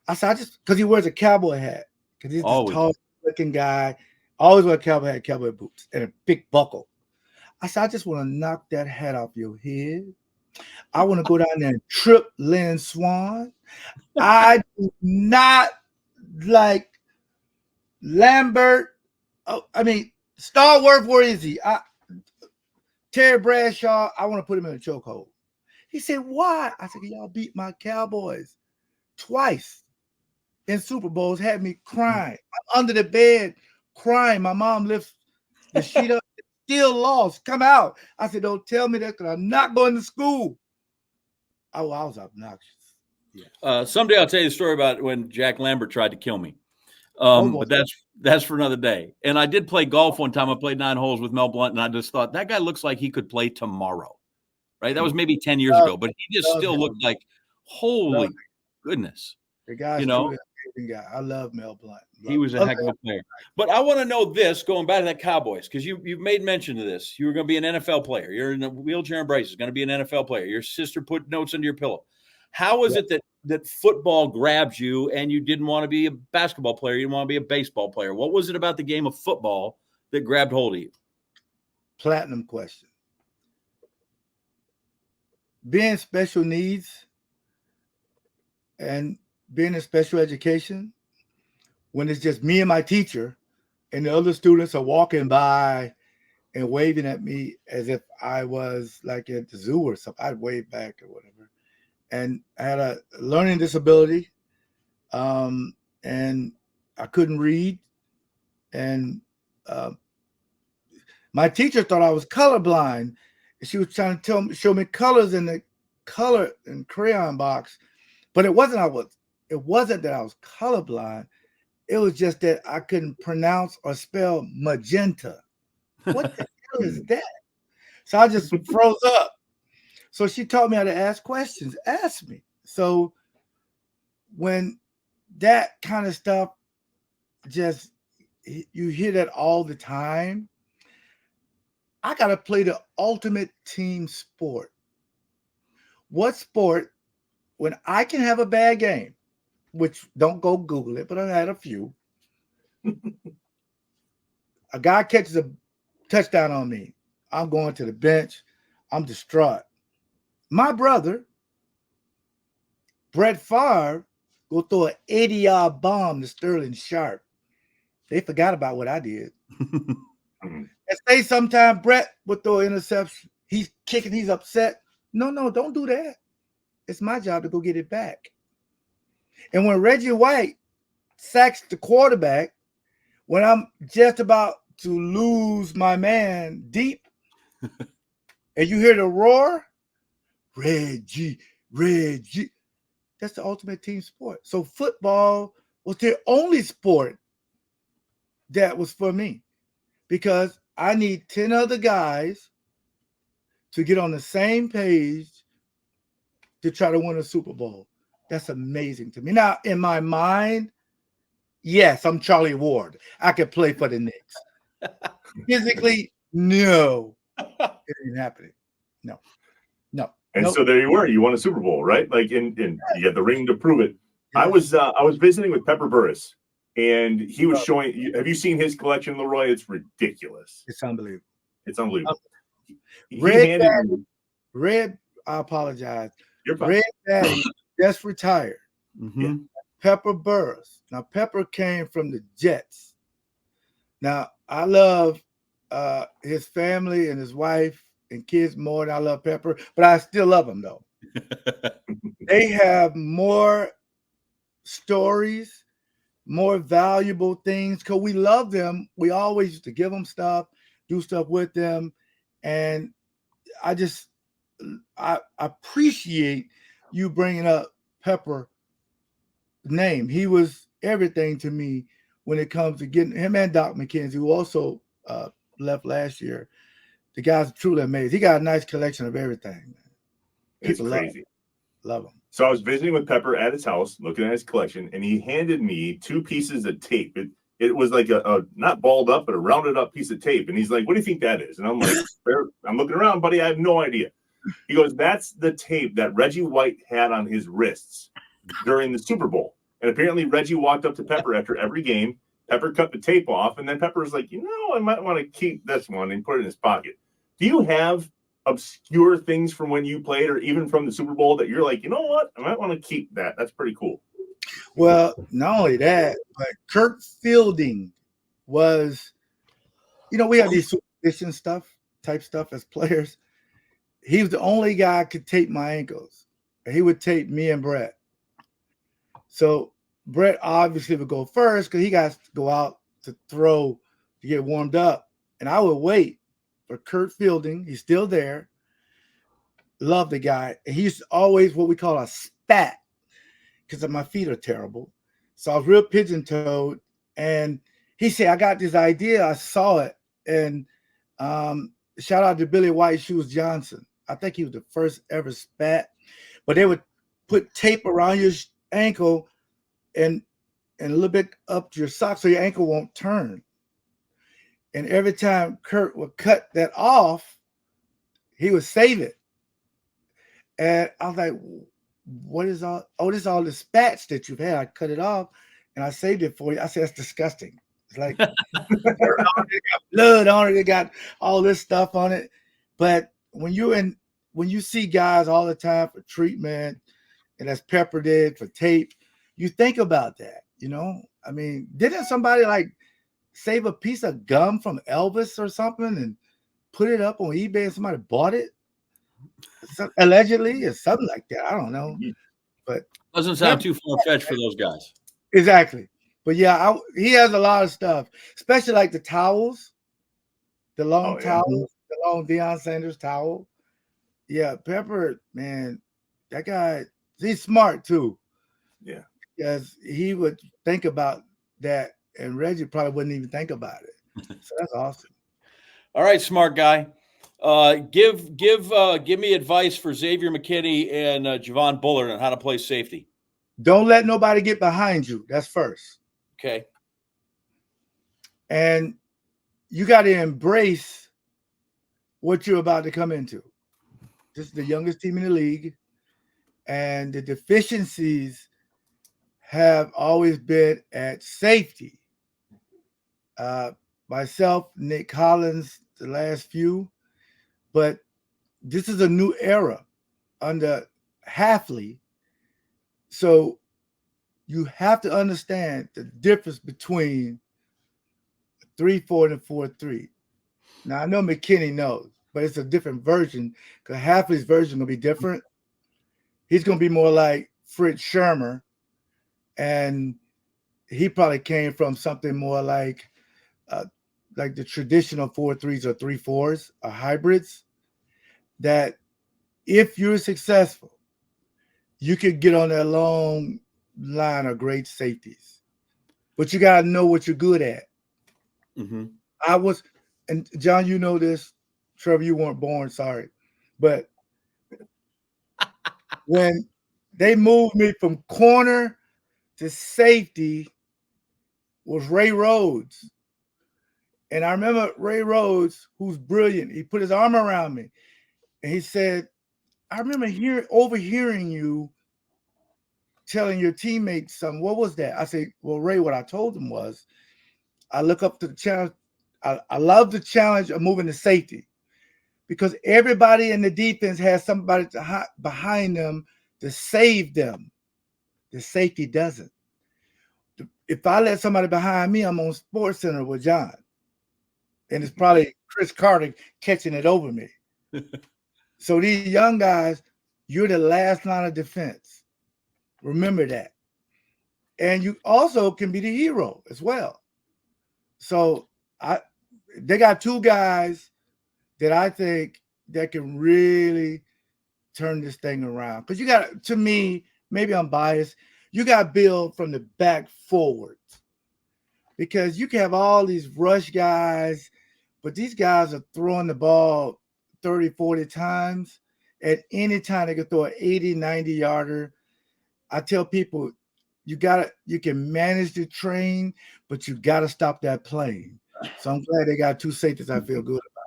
I said, because he wears a cowboy hat, because he's this tall looking guy, always wear a cowboy hat, cowboy boots, and a big buckle. I said, I just want to knock that hat off your head. I want to go down there and trip Lynn Swan. I do not like Lambert. Starworth, where is he? Terry Bradshaw, I want to put him in a chokehold. He said, why? I said, y'all beat my Cowboys twice in Super Bowls, had me crying. I'm under the bed crying. My mom lifts the sheet up, still lost. Come out. I said, don't tell me that because I'm not going to school. I was obnoxious. Yeah. Someday I'll tell you the story about when Jack Lambert tried to kill me. But that's for another day. And I did play golf one time. I played 9 holes with Mel Blount, and I just thought that guy looks like he could play tomorrow. Right? That was maybe 10 years ago, but he just still looked like, holy goodness. The guy's truly amazing guy. I love Mel Blount. He was a heck of a player. But I want to know this, going back to that Cowboys, because you've made mention of this. You were going to be an NFL player. You're in a wheelchair and braces, going to be an NFL player. Your sister put notes under your pillow. How is it that football grabs you and you didn't want to be a basketball player? You didn't want to be a baseball player. What was it about the game of football that grabbed hold of you? Platinum question. Being special needs and being in special education, when it's just me and my teacher and the other students are walking by and waving at me as if I was like at the zoo or something, I'd wave back or whatever. And I had a learning disability, and I couldn't read. And my teacher thought I was colorblind. She was trying to show me colors in the color and crayon box, but it wasn't that I was colorblind. It was just that I couldn't pronounce or spell magenta. What the hell is that? So I just froze up. So she taught me how to ask questions. Ask me. So when that kind of stuff, just you hear that all the time, I got to play the ultimate team sport. What sport, when I can have a bad game, which don't go Google it, but I've had a few. A guy catches a touchdown on me. I'm going to the bench. I'm distraught. My brother, Brett Favre, go throw an 80-yard bomb to Sterling Sharp. They forgot about what I did. And say sometime Brett would throw an interception. He's kicking, he's upset. No, don't do that. It's my job to go get it back. And when Reggie White sacks the quarterback, when I'm just about to lose my man deep, and you hear the roar, Reggie, that's the ultimate team sport. So football was the only sport that was for me, because I need 10 other guys to get on the same page to try to win a Super Bowl. That's amazing to me. Now, in my mind, yes, I'm Charlie Ward. I could play for the Knicks. Physically, no. It ain't happening. No. And nope. so there you were. You won a Super Bowl, right? Like, and you got the ring to prove it. Yes. I was visiting with Pepper Burris, and he was showing. Have you seen his collection, LeRoy? It's ridiculous. It's unbelievable. It's unbelievable. Red. I apologize. You're fine. Red Daddy just retired. Mm-hmm. Yeah. Pepper Burris. Now, Pepper came from the Jets. Now, I love his family and his wife and kids more than I love Pepper, but I still love him, though. They have more stories, more valuable things, because we love them. We always used to give them stuff, do stuff with them, and I appreciate you bringing up Pepper name. He was everything to me when it comes to getting him, and Doc McKenzie, who also left last year. The guy's truly amazing. He got a nice collection of everything. It's crazy. Love him. So I was visiting with Pepper at his house, looking at his collection, and he handed me 2 pieces of tape. It was like a not balled up, but a rounded up piece of tape. And he's like, "What do you think that is?" And I'm like, "I'm looking around, buddy. I have no idea." He goes, "That's the tape that Reggie White had on his wrists during the Super Bowl." And apparently Reggie walked up to Pepper after every game. Pepper cut the tape off, and then Pepper was like, I might want to keep this one and put it in his pocket. Do you have obscure things from when you played, or even from the Super Bowl, that you're like, you know what, I might want to keep that? That's pretty cool. Well, not only that, but Kirk Fielding was, we had these superstition type stuff as players. He was the only guy who could tape my ankles. And he would tape me and Brett. So Brett obviously would go first because he got to go out to throw to get warmed up. And I would wait for Kurt Fielding. He's still there. Love the guy. And he's always what we call a spat, because my feet are terrible. So I was real pigeon-toed. And he said, I got this idea. I saw it. And shout out to Billy White Shoes Johnson. I think he was the first ever spat. But they would put tape around your ankle and a little bit up your sock so your ankle won't turn. And every time Kurt would cut that off, he would save it. And I was like, what is all? Oh, this is all the spats that you've had. I cut it off and I saved it for you. I said, that's disgusting. It's like it got blood on it. It got all this stuff on it. But when you see guys all the time for treatment, and as Pepper did for tape, you think about that, I mean, didn't somebody like save a piece of gum from Elvis or something and put it up on eBay and somebody bought it? Allegedly or something like that. I don't know. But doesn't sound too far-fetched for those guys. Exactly. But yeah, he has a lot of stuff, especially like the towels, the long towels, the long Deion Sanders towel. Yeah, Pepper, man, that guy, he's smart too. Yeah. Because he would think about that, and Reggie probably wouldn't even think about it. So that's awesome. All right, smart guy. Give me advice for Xavier McKinney and Javon Bullard on how to play safety. Don't let nobody get behind you. That's first. Okay. And you got to embrace what you're about to come into. This is the youngest team in the league, and the deficiencies have always been at safety. Myself, Nick Collins, the last few, but this is a new era under Halfley. So you have to understand the difference between 3-4 and a 4-3. Now I know McKinney knows, but it's a different version because Halfley's version will be different. He's going to be more like Fritz Shermer, and he probably came from something more like the traditional 4-3s or 3-4s or hybrids. That if you're successful, you could get on that long line of great safeties, but you got to know what you're good at. Mm-hmm. And John, you know this. Trevor, you weren't born, sorry. But when they moved me from corner to safety was Ray Rhodes. And I remember Ray Rhodes, who's brilliant. He put his arm around me and he said, I remember overhearing you telling your teammates something. What was that? I said, well, Ray, what I told him was, I look up to the challenge. I love the challenge of moving to safety because everybody in the defense has somebody behind them to save them. The safety doesn't. If I let somebody behind me, I'm on Sports Center with John. And it's probably Chris Carter catching it over me. So these young guys, you're the last line of defense. Remember that. And you also can be the hero as well. So they got two guys that I think that can really turn this thing around. Because you got, to me, maybe I'm biased, you got to build from the back forward. Because you can have all these rush guys, but these guys are throwing the ball 30, 40 times. At any time, they can throw an 80, 90-yarder. I tell people, you can manage the train, but you got to stop that plane. So I'm glad they got two safeties I feel good about.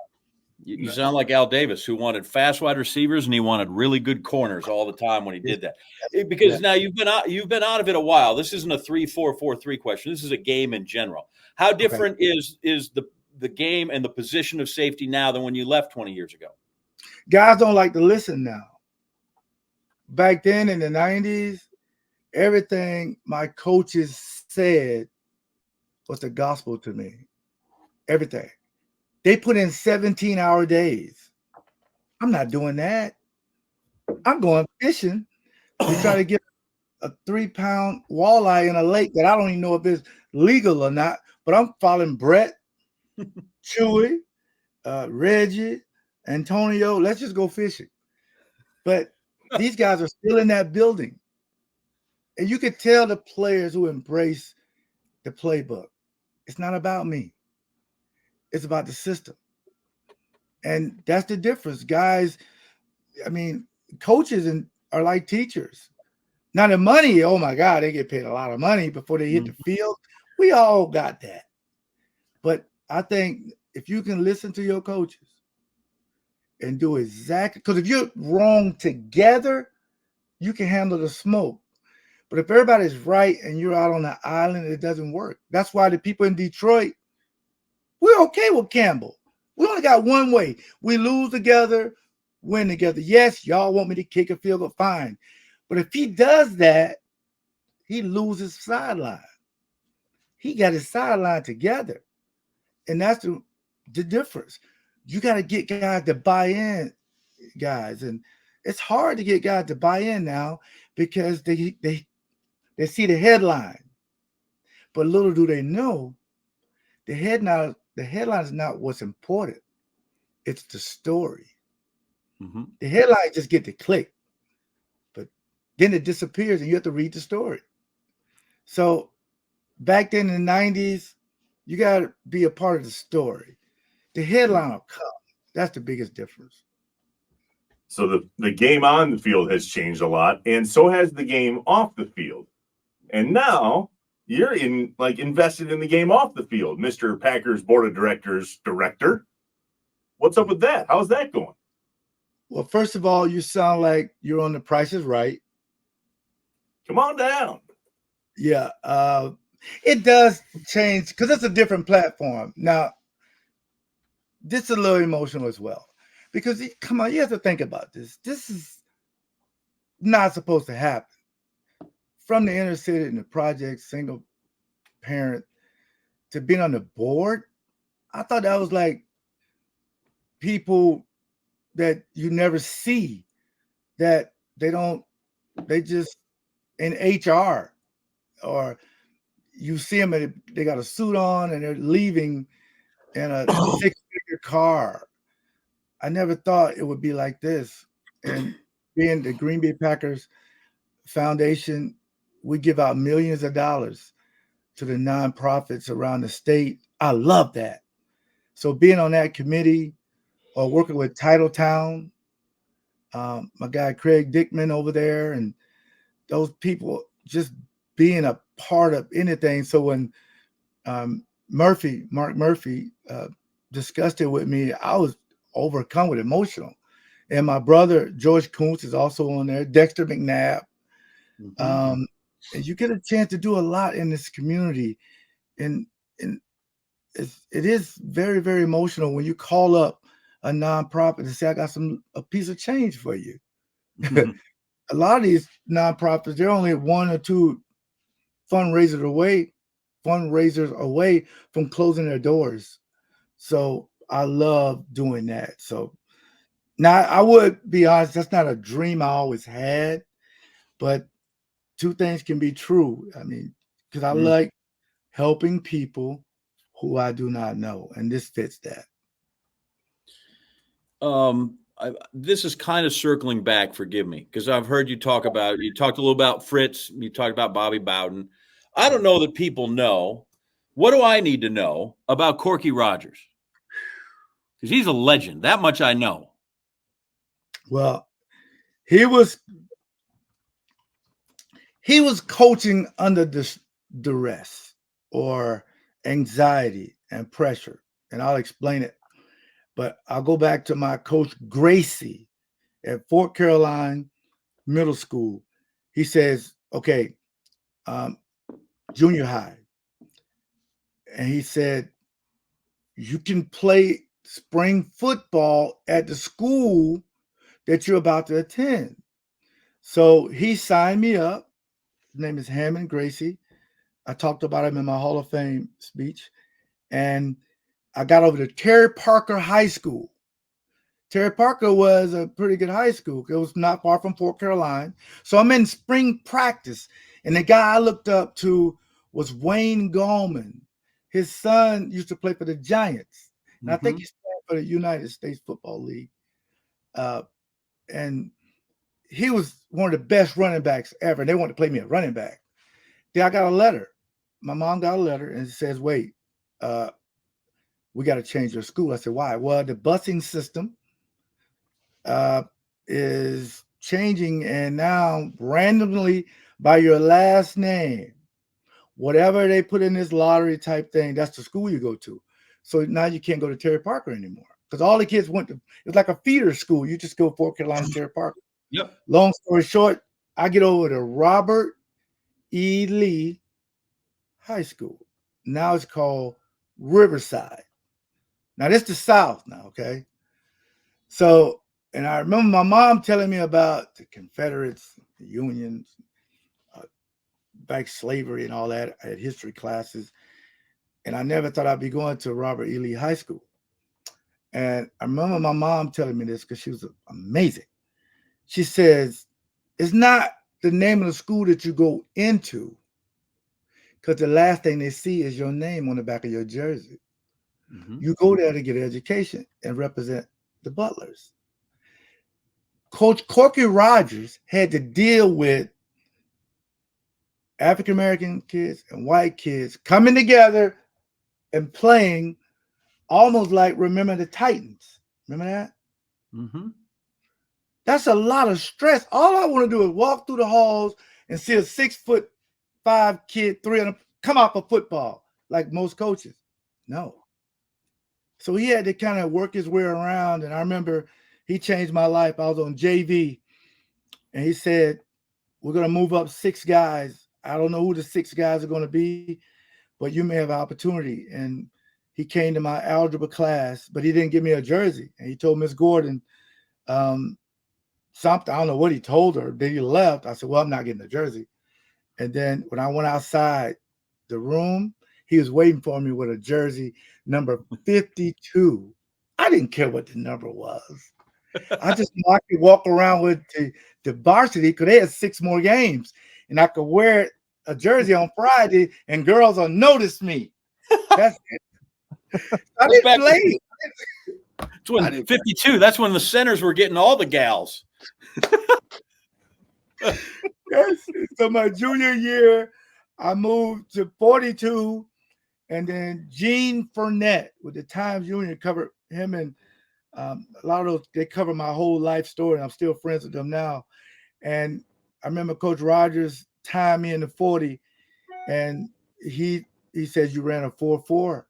You sound like Al Davis, who wanted fast wide receivers and he wanted really good corners all the time when he did that. Because now you've been out of it a while. This isn't a 3-4-4-3 question. This is a game in general. How different is the game and the position of safety now than when you left 20 years ago? Guys don't like to listen now. Back then in the 90s, everything my coaches said was the gospel to me. Everything. They put in 17-hour days. I'm not doing that. I'm going fishing to try to get a 3-pound walleye in a lake that I don't even know if it's legal or not, but I'm following Brett, Chewy, Reggie, Antonio. Let's just go fishing. But these guys are still in that building. And you could tell the players who embrace the playbook. It's not about me. It's about the system. And that's the difference. Guys, I mean, coaches are like teachers. Now the money, oh my God, they get paid a lot of money before they hit the field. We all got that. But I think if you can listen to your coaches and do exactly, because if you're wrong together, you can handle the smoke. But if everybody's right and you're out on the island, it doesn't work. That's why the people in Detroit, we're okay with Campbell. We only got one way. We lose together, win together. Yes, y'all want me to kick a field goal, fine. But if he does that, he loses sideline. He got his sideline together. And that's the difference. You got to get guys to buy in, guys. And it's hard to get guys to buy in now because they see the headline. But little do they know, the headline is not what's important. It's the story. Mm-hmm. The headline just get to click, but then it disappears and you have to read the story. So back then in the 90s, you got to be a part of the story. The headline will come. That's the biggest difference. So the game on the field has changed a lot, and so has the game off the field. And now you're invested in the game off the field, Mr. Packers Board of Directors director. What's up with that? How's that going? Well, first of all, you sound like you're on The Price is Right. Come on down. Yeah, it does change because it's a different platform. Now, this is a little emotional as well because come on, you have to think about this. This is not supposed to happen. From the inner city in the project, single parent to being on the board, I thought that was like people that you never see that they just in HR or you see them and they got a suit on and they're leaving in a six-figure car. I never thought it would be like this. And being the Green Bay Packers Foundation, we give out millions of dollars to the nonprofits around the state. I love that. So being on that committee or working with Titletown, my guy Craig Dickman over there, and those people just being a part of anything. So when Mark Murphy, discussed it with me, I was overcome with emotional. And my brother George Kuntz is also on there, Dexter McNabb. And you get a chance to do a lot in this community, and it is very, very emotional when you call up a nonprofit and say, "I got a piece of change for you." A lot of these nonprofits, they're only one or two fundraisers away from closing their doors. So I love doing that. So now I would be honest, that's not a dream I always had, but two things can be true. I mean, because I like helping people who I do not know, and this fits that. This is kind of circling back, forgive me, because I've heard you talked a little about Fritz, you talked about Bobby Bowden. I don't know that people know. What do I need to know about Corky Rogers? Because he's a legend. That much I know. Well, he was coaching under duress or anxiety and pressure, and I'll explain it. But I'll go back to my coach Gracie at Fort Caroline Middle School. He says, "Okay, junior high," and he said, "You can play spring football at the school that you're about to attend." So he signed me up. His name is Hammond Gracie. I talked about him in my Hall of Fame speech. And I got over to Terry Parker High School. Terry Parker was a pretty good high school. It was not far from Fort Caroline. So I'm in spring practice. And the guy I looked up to was Wayne Gallman. His son used to play for the Giants. And I think he's playing for the United States Football League. And he was one of the best running backs ever. And they wanted to play me at running back. Then I got a letter. My mom got a letter and it says, "Wait, we got to change your school." I said, "Why?" "Well, the busing system is changing, and now randomly by your last name, whatever they put in this lottery type thing, that's the school you go to. So now you can't go to Terry Parker anymore because all the kids went to. It's like a feeder school. You just go Fort Carolina, Terry Parker." Yep. Long story short, I get over to Robert E. Lee High School. Now it's called Riverside. Now this is the South now, okay? So, and I remember my mom telling me about the Confederates, the Unions, back slavery and all that. I had history classes. And I never thought I'd be going to Robert E. Lee High School. And I remember my mom telling me this because she was amazing. She says, "It's not the name of the school that you go into, because the last thing they see is your name on the back of your jersey. You go there to get an education and represent the Butlers." Coach Corky Rogers had to deal with African-American kids and white kids coming together and playing almost like Remember the Titans. Remember that? That's a lot of stress. All I want to do is walk through the halls and see a 6'5" kid, 300, come out for football like most coaches. No. So he had to kind of work his way around. And I remember he changed my life. I was on JV and he said, "We're going to move up 6 guys I don't know who the 6 guys are going to be, but you may have an opportunity. And he came to my algebra class, but he didn't give me a jersey. And he told Miss Gordon something. I don't know what he told her. Then he left. I said, well, I'm not getting a jersey. And then when I went outside the room, he was waiting for me with a jersey number 52. I didn't care what the number was. I just knew I could walk around with the varsity because they had 6 more games. And I could wear a jersey on Friday and girls will notice me. That's it. I didn't play. It's when 52, that's when the centers were getting all the gals. Yes. So my junior year, I moved to 42, and then Gene Fournette with the Times Union covered him, and a lot of those, they cover my whole life story, and I'm still friends with them now. And I remember Coach Rogers timed me in the 40, and he says, you ran a 4.4.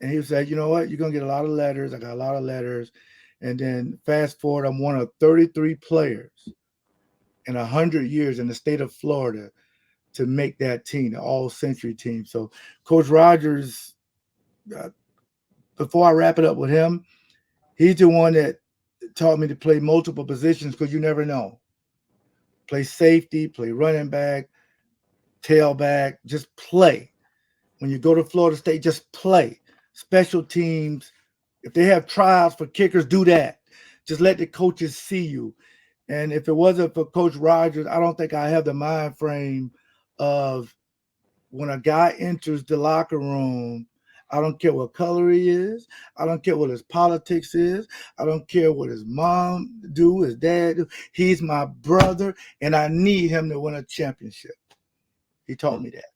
And he said, you know what? You're going to get a lot of letters. I got a lot of letters. And then fast forward, I'm one of 33 players in 100 years in the state of Florida to make that team, the all-century team. So Coach Rogers, before I wrap it up with him, he's the one that taught me to play multiple positions because you never know. Play safety, play running back, tailback, just play. When you go to Florida State, just play. Special teams, if they have tryouts for kickers, do that. Just let the coaches see you. And if it wasn't for Coach Rogers, I don't think I have the mind frame of when a guy enters the locker room, I don't care what color he is. I don't care what his politics is. I don't care what his mom do, his dad do. He's my brother, and I need him to win a championship. He taught me that.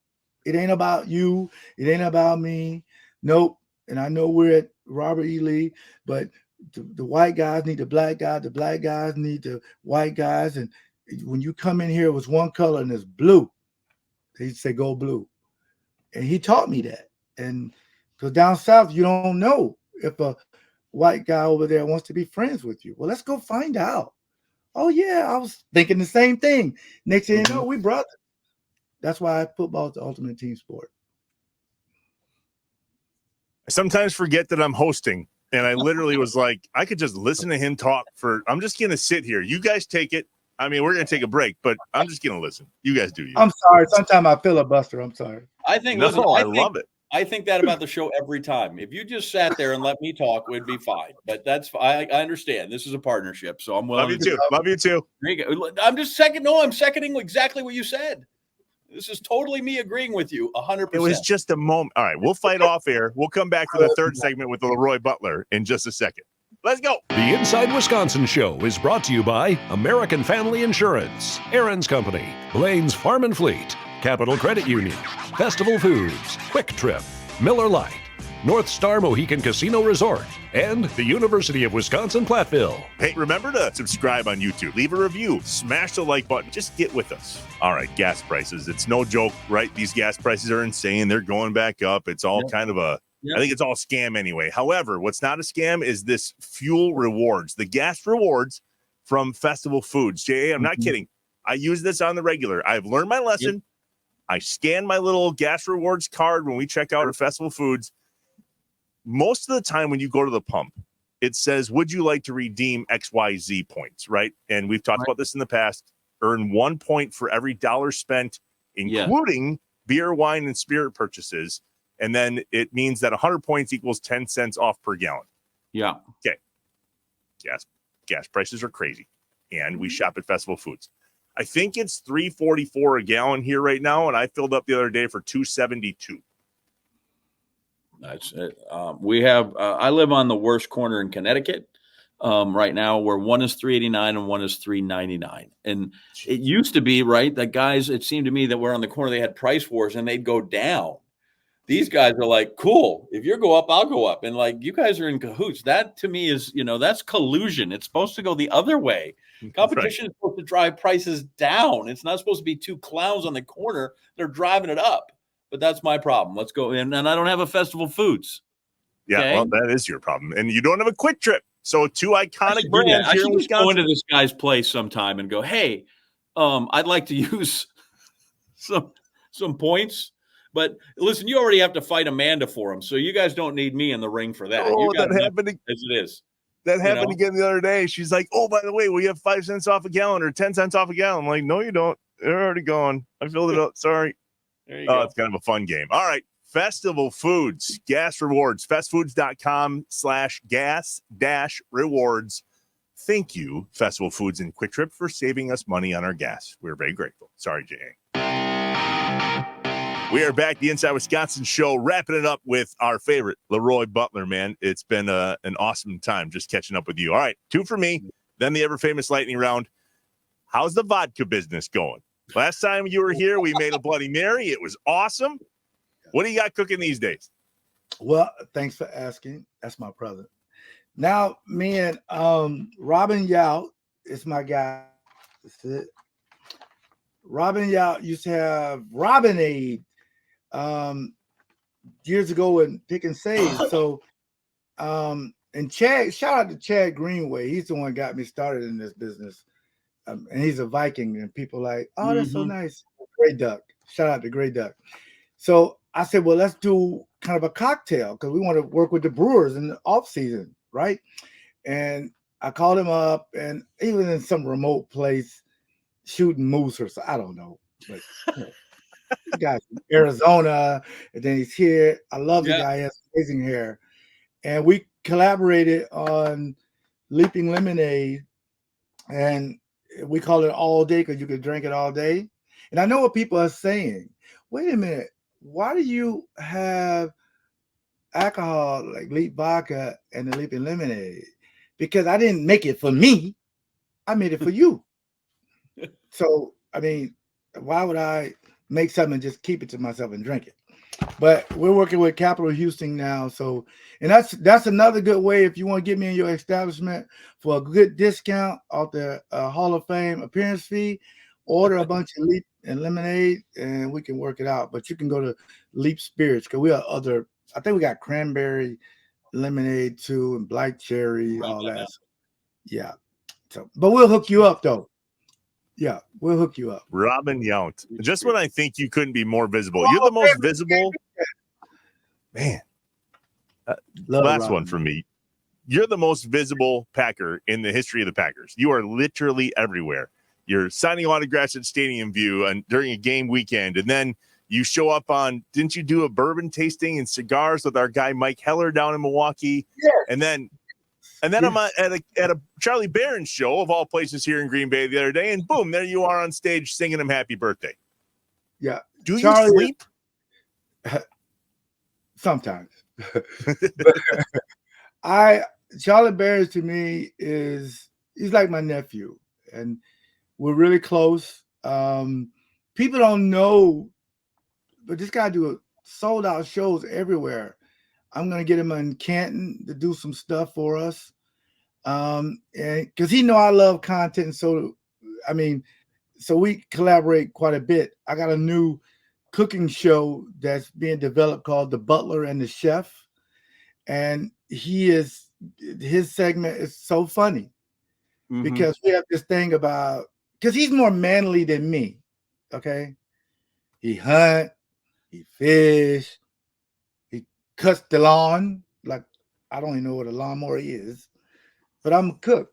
It ain't about you. It ain't about me. Nope. And I know we're at Robert E. Lee, but the white guys need the black guys. The black guys need the white guys. And when you come in here, it was one color and it's blue. He'd say, go blue. And he taught me that. And because down south, you don't know if a white guy over there wants to be friends with you. Well, let's go find out. Oh, yeah, I was thinking the same thing. Next thing you know, we brothers. That's why football is the ultimate team sport. I sometimes forget that I'm hosting, and I literally was like, I could just listen to him talk I'm just going to sit here. You guys take it. I mean, we're going to take a break, but I'm just going to listen. You guys do you. I'm sorry. Sometimes I filibuster. I'm sorry. I think, I love it. I think that about the show every time. If you just sat there and let me talk, we'd be fine. But that's I understand. This is a partnership, so I'm willing. Love you too. Love you too. There you go. I'm seconding exactly what you said. This is totally me agreeing with you 100%. It was just a moment. All right, we'll fight off air. We'll come back to the third segment with LeRoy Butler in just a second. Let's go. The Inside Wisconsin Show is brought to you by American Family Insurance, Aaron's Company, Blaine's Farm and Fleet, Capital Credit Union, Festival Foods, Quick Trip, Miller Lite, North Star Mohican Casino Resort, and the University of Wisconsin-Platteville. Hey, remember to subscribe on YouTube. Leave a review. Smash the like button. Just get with us. All right, gas prices. It's no joke, right? These gas prices are insane. They're going back up. It's all kind of I think it's all scam anyway. However, what's not a scam is this fuel rewards, the gas rewards from Festival Foods. J.A., I'm not kidding. I use this on the regular. I've learned my lesson. Yep. I scan my little gas rewards card when we check out at Festival Foods. Most of the time when you go to the pump, it says, would you like to redeem XYZ points, right? And we've talked about this in the past. Earn 1 point for every dollar spent, including beer, wine, and spirit purchases. And then it means that 100 points equals 10 cents off per gallon. Yeah. Okay. Gas prices are crazy. And we shop at Festival Foods. I think it's $3.44 a gallon here right now, and I filled up the other day for $2.72. That's it. We have. I live on the worst corner in Connecticut right now, where one is $3.89 and one is $3.99. And it used to be right that guys. It seemed to me that we're on the corner. They had price wars, and they'd go down. These guys are like, cool. If you go up, I'll go up. And like, you guys are in cahoots. That to me is, that's collusion. It's supposed to go the other way. Competition is supposed to drive prices down. It's not supposed to be two clowns on the corner. They're driving it up. But that's my problem. Let's go in. And I don't have a Festival Foods. Yeah, okay? Well, that is your problem. And you don't have a Quick Trip. So two iconic brands here in Wisconsin. Go into this guy's place sometime and go, hey, I'd like to use some points. But listen, you already have to fight Amanda for him, so you guys don't need me in the ring for that. Oh, You got that happened as it is. That happened again the other day. She's like, "Oh, by the way, we have 5 cents off a gallon or 10 cents off a gallon." I'm like, "No, you don't. They're already gone. I filled it up. Sorry." There you go. It's kind of a fun game. All right. Festival Foods, gas rewards, festfoods.com/gas-rewards. Thank you, Festival Foods and Quick Trip, for saving us money on our gas. We're very grateful. Sorry, J.A. We are back, the Inside Wisconsin show, wrapping it up with our favorite, LeRoy Butler, man. It's been an awesome time just catching up with you. All right, 2 for me, then the ever-famous lightning round. How's the vodka business going? Last time you were here, we made a Bloody Mary. It was awesome. What do you got cooking these days? Well, thanks for asking. That's my brother. Now, me and Robin Yount is my guy. That's it. Robin Yount used to have Robinade years ago in Pick and Save. So, and Chad, shout out to Chad Greenway. He's the one who got me started in this business. And he's a Viking, and people like, oh, that's so nice. Gray Duck. Shout out to Gray Duck. So I said, well, let's do kind of a cocktail because we want to work with the brewers in the off season, right? And I called him up, and he was in some remote place shooting moose or so. I don't know. But the guy's from Arizona, and then he's here. I love the guy. He has amazing hair. And we collaborated on Leaping Lemonade, and we call it all day because you could drink it all day. And I know what people are saying. Wait a minute. Why do you have alcohol like Leap Vodka and the Leaping Lemonade? Because I didn't make it for me. I made it for you. So, I mean, why would I make something and just keep it to myself and drink it? But we're working with Capital Houston now. So, and that's another good way if you want to get me in your establishment for a good discount off the Hall of Fame appearance fee. Order a bunch of Leap and Lemonade, and we can work it out. But you can go to Leap Spirits because we have other. I think we got cranberry lemonade too, and black cherry, all that. Yeah. So, but we'll hook you up though. Yeah, we'll hook you up. Robin Yount. Just when I think you couldn't be more visible. You're the most visible. Man. Last one for me. You're the most visible Packer in the history of the Packers. You are literally everywhere. You're signing autographs at Stadium View and during a game weekend. And then you show up on, didn't you do a bourbon tasting and cigars with our guy Mike Heller down in Milwaukee? Yes. And then I'm at a Charlie Barron show of all places here in Green Bay the other day, and boom, there you are on stage singing him happy birthday. Yeah. Do you sleep? Sometimes. Charlie Barron to me he's like my nephew, and we're really close. People don't know, but this guy do sold out shows everywhere. I'm gonna get him in Canton to do some stuff for us. And because he know I love content, so we collaborate quite a bit. I got a new cooking show that's being developed called The Butler and the Chef, and his segment is so funny because we have this thing about because he's more manly than me. Okay, he hunt, he fish, he cuts the lawn. Like I don't even know what a lawnmower is, but I'm a cook.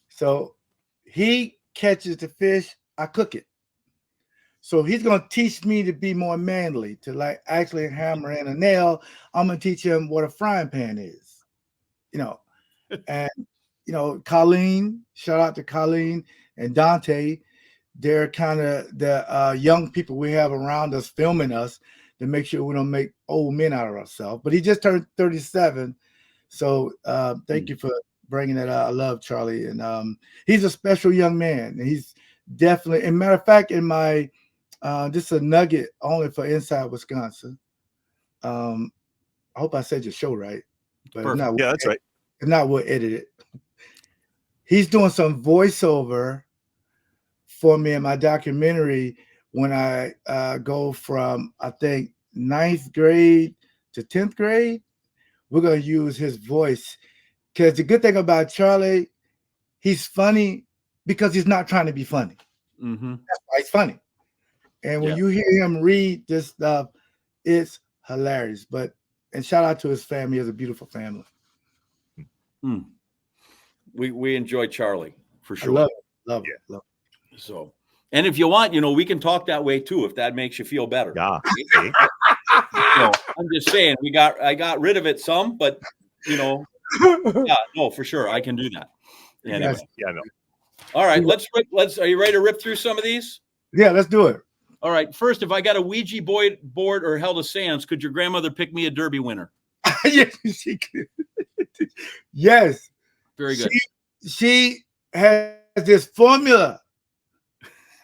So he catches the fish, I cook it. So he's gonna teach me to be more manly, to like actually hammer in a nail. I'm gonna teach him what a frying pan is, and Colleen, shout out to Colleen and Dante. They're kind of the young people we have around us filming us to make sure we don't make old men out of ourselves. But he just turned 37. So thank you for bringing that out. I love Charlie. And he's a special young man. And he's definitely, and matter of fact, in my, this is a nugget only for Inside Wisconsin. I hope I said your show right. But if not, that's right. If not, we'll edit it. He's doing some voiceover for me in my documentary when I go from, I think, 9th grade to 10th grade. We're going to use his voice because the good thing about Charlie, he's funny because he's not trying to be funny. Mm-hmm. That's why he's funny. And when Yeah. you hear him read this stuff, it's hilarious. And shout out to his family. He has a beautiful family. We enjoy Charlie for sure. I love it. So, and if you want, we can talk that way too, if that makes you feel better. Yeah. So, I'm just saying I got rid of it some, but yeah, no, for sure. I can do that. Anyway. Yes. Yeah, no. All right. Are you ready to rip through some of these? Yeah, let's do it. All right. First, if I got a Ouija board or held a seance, could your grandmother pick me a Derby winner? Yes, she could. Yes. Very good. She has this formula.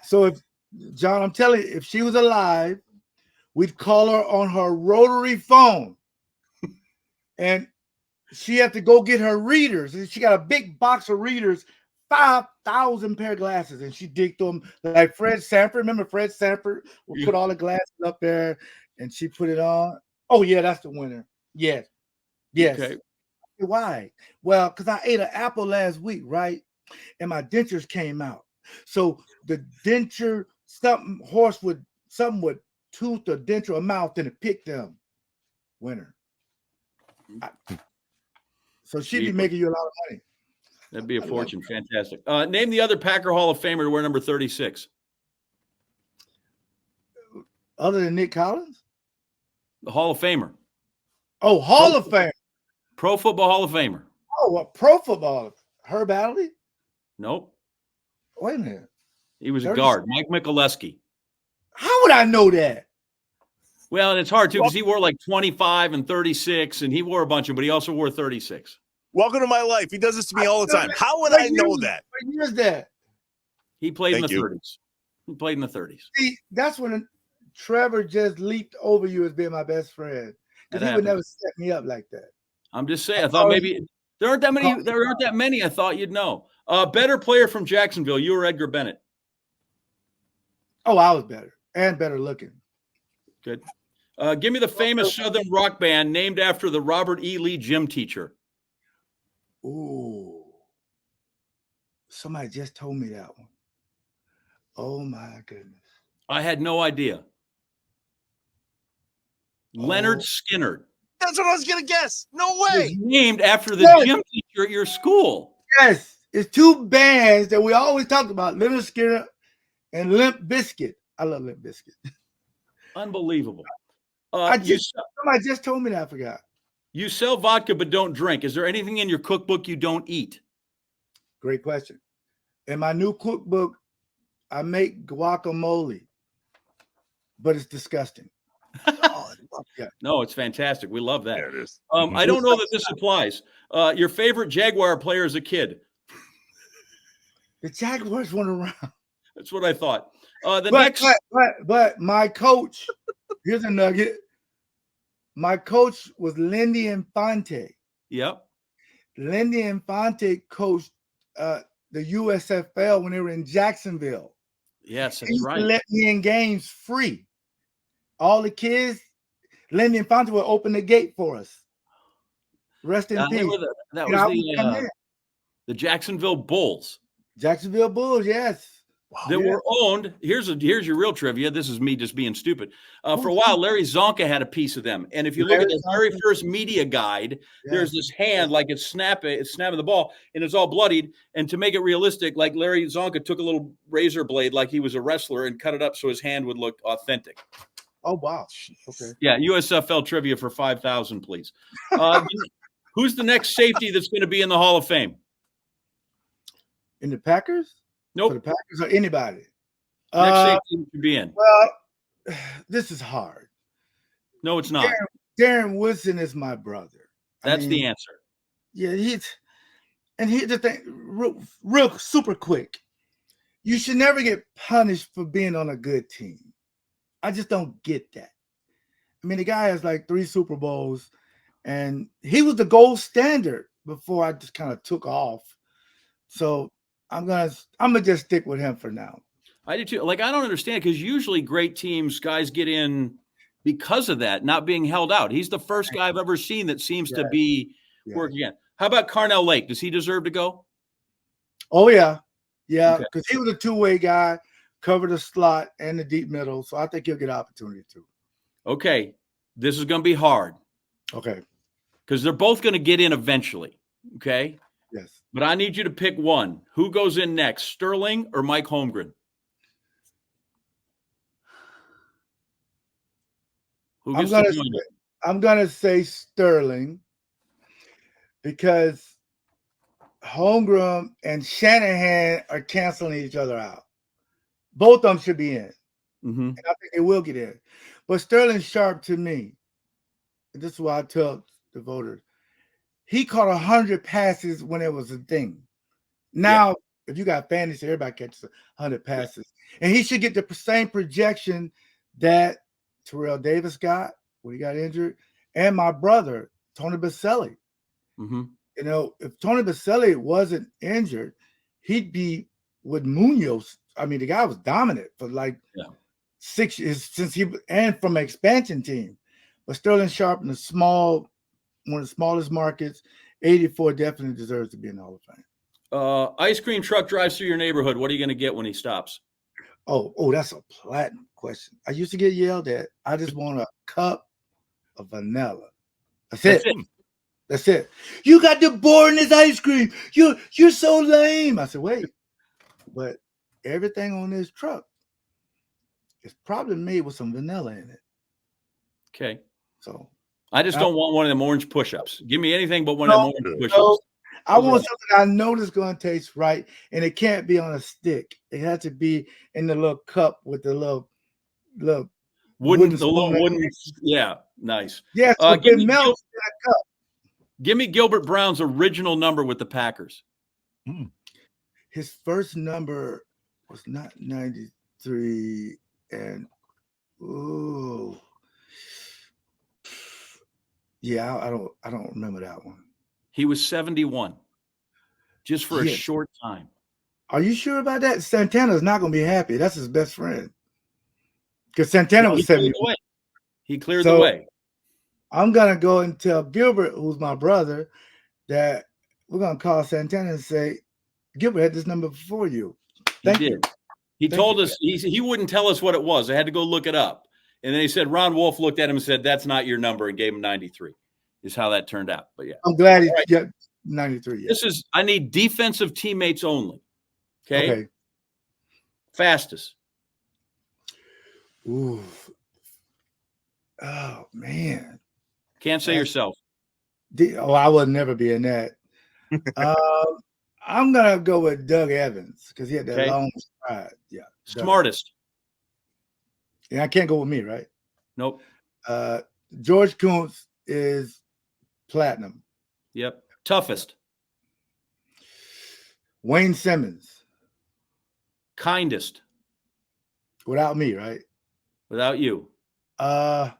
So if John, I'm telling you, if she was alive, we'd call her on her rotary phone. And she had to go get her readers. And she got a big box of readers, 5,000 pair of glasses. And she dig through them like Fred Sanford. Remember Fred Sanford would put all the glasses up there and she put it on. Oh, yeah, that's the winner. Yes. Okay. Why? Well, because I ate an apple last week, right? And my dentures came out. So the denture, something would tooth or denture a mouth and it picked them. Winner. So she'd be making you a lot of money. That'd be a fortune. Fantastic. Name the other Packer Hall of Famer to wear number 36. Other than Nick Collins? The Hall of Famer. Oh, Hall of Fame. Pro Football Hall of Famer. Oh, a pro football. Herb Adderley? Nope. Wait a minute. He was a guard. Mike Mikuleski. How would I know that? Well, and it's hard too because he wore like 25 and 36, and he wore a bunch of them, but he also wore 36. Welcome to my life. He does this to me all the time. How would I know that? What year is that? He played in the Thank you. 30s. He played in the 30s. See, that's when Trevor just leaped over you as being my best friend. Because he would never set me up like that. I'm just saying. I thought maybe there aren't that many. There aren't that many. I thought you'd know. Better player from Jacksonville. You or Edgar Bennett? Oh, I was better and better looking. Good. Give me the famous Southern rock band named after the Robert E. Lee gym teacher. Ooh. Somebody just told me that one. Oh, my goodness. I had no idea. Leonard Skinner. That's what I was going to guess. No way. Was named after the gym teacher at your school. Yes. It's two bands that we always talk about, Leonard Skinner and Limp Bizkit. I love Limp Bizkit. Unbelievable. Somebody just told me that. I forgot. You sell vodka but don't drink. Is there anything in your cookbook you don't eat? Great question. In my new cookbook, I make guacamole, but it's disgusting. No, it's fantastic. We love that. There it is. I don't know that this applies. Your favorite Jaguar player as a kid? The Jaguars went around. That's what I thought. But my coach, here's a nugget. My coach was Lindy Infante. Yep. Lindy Infante coached the USFL when they were in Jacksonville. Yes, He that's used to right. let me in games free. All the kids, Lindy Infante would open the gate for us. Rest in peace. That was the Jacksonville Bulls. Jacksonville Bulls, yes. That were owned. Here's your real trivia. This is me just being stupid. For a while, Larry Zonka had a piece of them. And if you look at the very first media guide, there's this hand like it's snapping the ball, and it's all bloodied. And to make it realistic, like Larry Zonka took a little razor blade like he was a wrestler and cut it up so his hand would look authentic. Oh, wow. Okay. Yeah, USFL trivia for 5,000, please. Who's the next safety that's going to be in the Hall of Fame? In the Packers? Nope. For the Packers or anybody? Next safety to be in. Well, this is hard. No, it's not. Darren Woodson is my brother. That's the answer. Yeah, here's the thing, real super quick. You should never get punished for being on a good team. I just don't get that. I mean, the guy has like 3 Super Bowls, and he was the gold standard before I just kind of took off. So I'm gonna just stick with him for now. I do too. Like, I don't understand, because usually great teams, guys get in because of that, not being held out. He's the first guy I've ever seen that seems to be working again. How about Carnell Lake? Does he deserve to go? Oh yeah, because he was a two-way guy. cover the slot and the deep middle. So I think he'll get an opportunity too. Okay. This is going to be hard. Okay. Because they're both going to get in eventually. Okay. Yes. But I need you to pick one. Who goes in next, Sterling or Mike Holmgren? Who gets to join it? I'm gonna say Sterling because Holmgren and Shanahan are canceling each other out. Both of them should be in. Mm-hmm. And I think they will get in. But Sterling Sharp to me, and this is what I tell the voters, he caught 100 passes when it was a thing. Now, if you got fantasy, everybody catches 100 passes. And he should get the same projection that Terrell Davis got when he got injured, and my brother, Tony Baselli. Mm-hmm. You know, if Tony Baselli wasn't injured, he'd be with Munoz. I mean, the guy was dominant for like 6 years since and from an expansion team. But Sterling Sharp in one of the smallest markets, 84 definitely deserves to be in the Hall of Fame. Ice cream truck drives through your neighborhood. What are you going to get when he stops? Oh, that's a platinum question. I used to get yelled at. I just want a cup of vanilla. That's it. That's it. You got the boringest ice cream. You're so lame. I said, wait, but everything on this truck is probably made with some vanilla in it. Okay. So I just don't want one of them orange push-ups. Give me anything but one of them orange push-ups. No, I want something I know that's going to taste right, and it can't be on a stick. It has to be in the little cup with the little wooden spoon. Yeah, nice. Yes, give me Gilbert Brown's original number with the Packers. His first number was not 93, and I don't remember that one. He was 71, just for a short time. Are you sure about that? Santana's not going to be happy. That's his best friend. Because Santana was 71. He cleared the way. I'm going to go and tell Gilbert, who's my brother, that we're going to call Santana and say, Gilbert had this number before you. Thank you. He told us he wouldn't tell us what it was. I had to go look it up. And then he said, Ron Wolf looked at him and said, that's not your number, and gave him 93 is how that turned out. But yeah. I'm glad he got 93. Yeah. I need defensive teammates only. Okay. Fastest. Ooh. Oh, man. Can't say yourself. I will never be in that. I'm going to go with Doug Evans because he had that long stride. Yeah. Smartest. Yeah, I can't go with me, right? Nope. George Kuntz is platinum. Yep. Toughest. Wayne Simmons. Kindest. Without me, right? Without you. It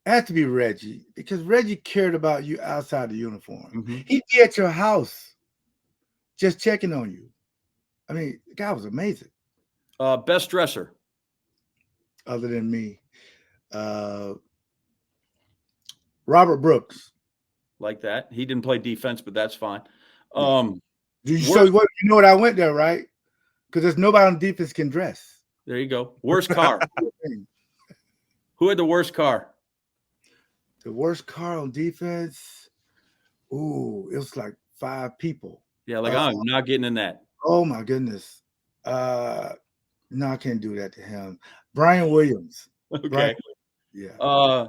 had to be Reggie because Reggie cared about you outside the uniform. Mm-hmm. He'd be at your house just checking on you. I mean, the guy was amazing. Best dresser. Other than me. Robert Brooks. Like that. He didn't play defense, but that's fine. You know what I went there, right? Because there's nobody on defense can dress. There you go. Worst car. Who had the worst car? The worst car on defense. Ooh, it was like 5 people. Yeah, I'm not getting in that. Oh my goodness. No, I can't do that to him. Brian Williams. Okay. Brian, yeah.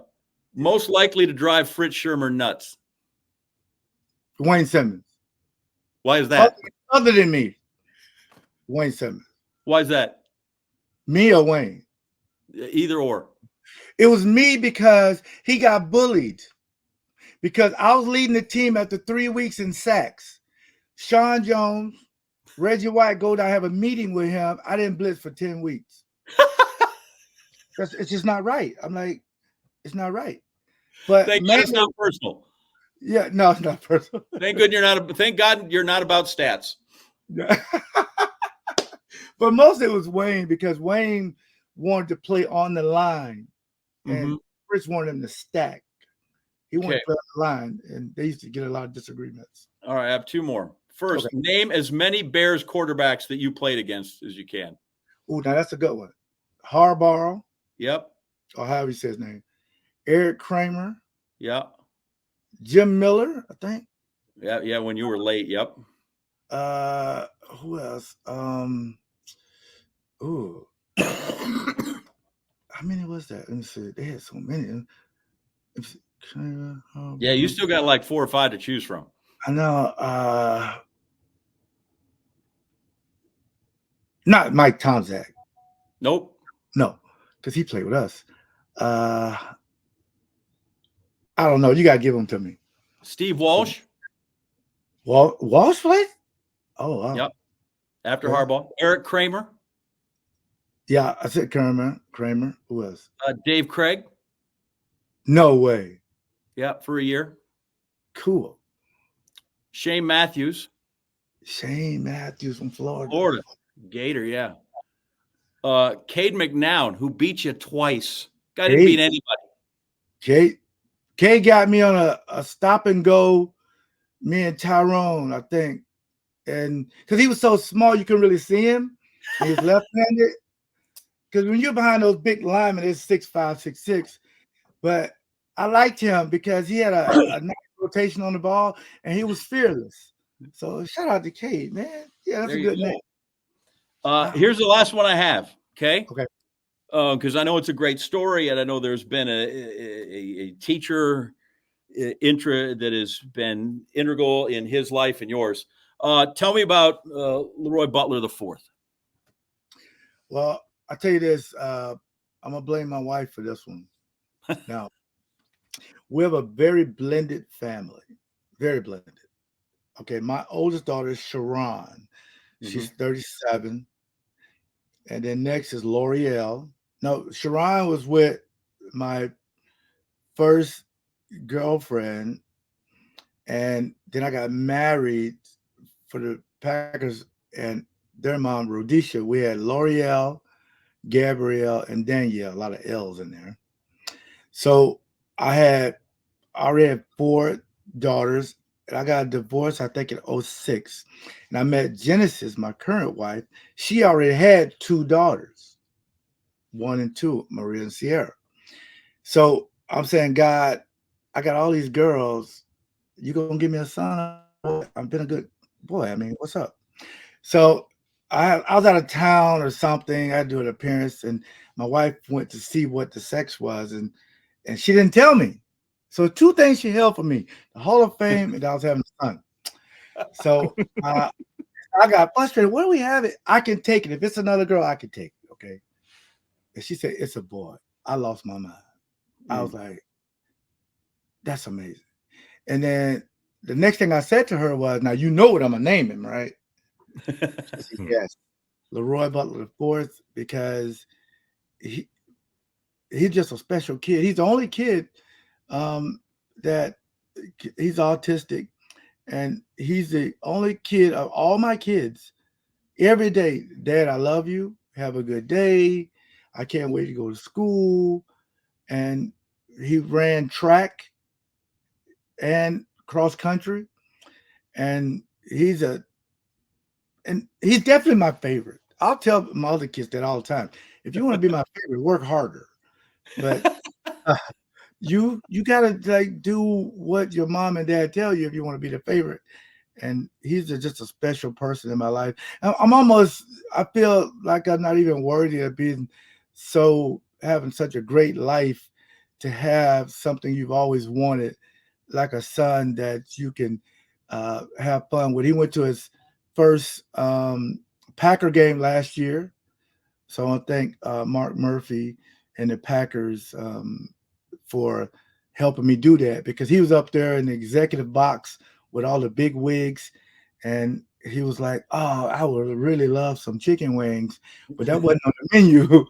Most likely to drive Fritz Shermer nuts. Wayne Simmons. Why is that? Other than me. Wayne Simmons. Why is that? Me or Wayne? Either or. It was me because he got bullied. Because I was leading the team after 3 weeks in sacks. Sean Jones, Reggie White go down, have a meeting with him. I didn't blitz for 10 weeks. It's just not right. I'm like, it's not right. But thank God it's not personal. Yeah, no, it's not personal. Thank God you're not about stats. But most it was Wayne because Wayne wanted to play on the line, and Fritz wanted him to stack. He wanted to play on the line, and they used to get a lot of disagreements. All right, I have 2 more. First, Okay. name as many Bears quarterbacks that you played against as you can. Ooh, now that's a good one. Harbaugh, Yep. or however you say his name. Eric Kramer, Yep. Jim Miller, I think. Yeah. Yeah. When you were late. Yep. Who else? Ooh. How many was that? Let me see. They had so many. Let me see. Kramer, Yeah. You Harbaugh. still got like 4 or 5 to choose from. I know. Not Mike Tomczak. Nope. No, because he played with us. I don't know. You gotta give them to me. Steve Walsh. Walsh played? Oh wow. Yep. After Okay. Harbaugh. Eric Kramer. Yeah, I said Kramer. Who else? Dave Craig. No way. Yep. For a year. Cool. Shane Matthews. Shane Matthews from Florida. Florida. Gator. Yeah. Cade McNown, who beat you twice. Guy didn't beat anybody. Kay got me on a stop and go, me and Tyrone, I think. And because he was so small, you couldn't really see him. And he's left-handed. Because when you're behind those big linemen, it's 6'5", 6'6". But I liked him because he had a nice rotation on the ball, and he was fearless. So shout out to Cade, man. Yeah, that's There a you good go. name. Here's the last one I have. Okay. Okay. Because I know it's a great story, and I know there's been a teacher that has been integral in his life and yours. Tell me about LeRoy Butler the fourth. Well, I'll tell you this. I'm going to blame my wife for this one. Now, we have a very blended family. Very blended. Okay, my oldest daughter is Sharon. She's 37. And then next is L'Oreal. No, Sharon was with my first girlfriend. And then I got married for the Packers and their mom, Rhodesia. We had L'Oreal, Gabrielle, and Danielle. A lot of L's in there. So I already had 4 daughters. And I got a divorce, I think, in 2006. And I met Genesis, my current wife. She already had 2 daughters, 1 and 2, Maria and Sierra. So I'm saying, God, I got all these girls. You gonna give me a son? I've been a good boy. I mean, what's up? So I was out of town or something. I had to do an appearance, and my wife went to see what the sex was, and she didn't tell me. So 2 things she held for me: the Hall of Fame, and I was having a son. So I got frustrated. Where do we have it? I can take it. If it's another girl, I can take it. Okay. And she said, it's a boy. I lost my mind. I was like, that's amazing. And then the next thing I said to her was, now you know what I'm going to name him, right? She said, yes. LeRoy Butler IV, because he's just a special kid. He's the only kid that he's autistic, and he's the only kid of all my kids. Every day, Dad, I love you. Have a good day. I can't wait to go to school. And he ran track and cross country, and he's definitely my favorite. I'll tell my other kids that all the time. If you want to be my favorite, work harder. But you gotta like do what your mom and dad tell you if you want to be the favorite. And he's just a special person in my life. I feel like I'm not even worthy of having such a great life, to have something you've always wanted, like a son that you can have fun with. He went to his first Packer game last year. So I want to thank Mark Murphy and the Packers for helping me do that, because he was up there in the executive box with all the big wigs, and he was like, oh, I would really love some chicken wings, but that wasn't on the menu.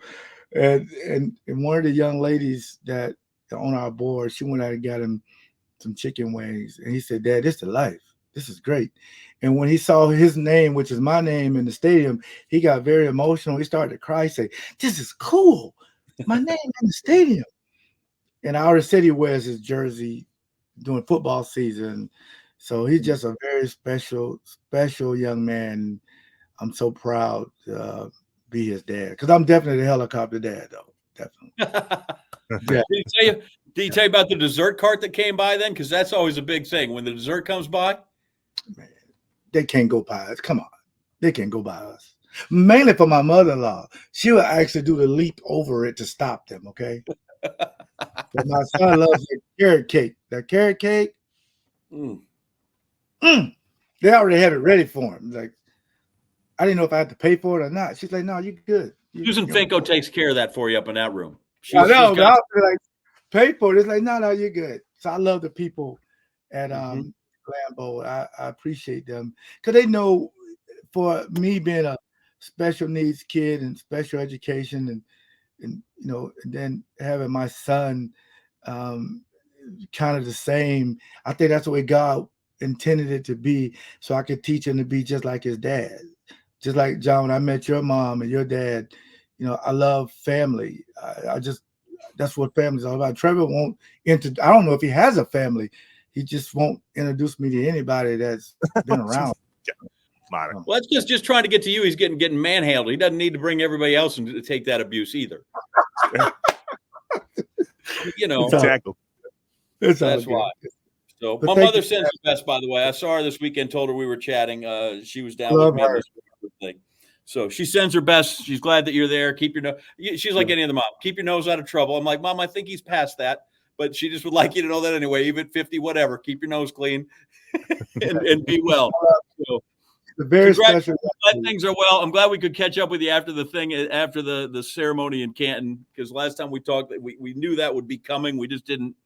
And one of the young ladies that on our board, she went out and got him some chicken wings, and he said, Dad, this is the life. This is great. And when he saw his name, which is my name, in the stadium, he got very emotional. He started to cry, say, this is cool. My name in the stadium. And I already said he wears his jersey during football season. So he's just a very special young man. I'm so proud to be his dad, because I'm definitely the helicopter dad, though. Definitely. Yeah. Did he tell you about the dessert cart that came by then? Because that's always a big thing when the dessert comes by. Man, they can't go by us. Come on, they can't go by us. Mainly for my mother-in-law, she would actually do the leap over it to stop them. Okay. But my son loves the carrot cake. That carrot cake. They already have it ready for him. Like, I didn't know if I had to pay for it or not. She's like, "No, you're good." Susan Finko takes care of that for you up in that room. I know, but I was like, "Pay for it." It's like, "No, you're good." So I love the people at Lambeau. I appreciate them, because they know, for me being a special needs kid and special education, and and then having my son kind of the same. I think that's the way God intended it to be, so I could teach him to be just like his dad. Just like, John, when I met your mom and your dad, I love family. That's what family's all about. Trevor won't I don't know if he has a family. He just won't introduce me to anybody that's been around. Well, that's just trying to get to you. He's getting manhandled. He doesn't need to bring everybody else in to take that abuse either. Exactly. That's why. So my mother sends her best, by the way. I saw her this weekend, told her we were chatting. She was down with me on this thing. So she sends her best. She's glad that you're there. Keep your nose. She's like any other mom. Keep your nose out of trouble. I'm like, Mom, I think he's past that. But she just would like you to know that anyway, even at 50, whatever. Keep your nose clean and be well. So, very special. Glad things are well. I'm glad we could catch up with you after the ceremony in Canton, because last time we talked, we knew that would be coming. We just didn't,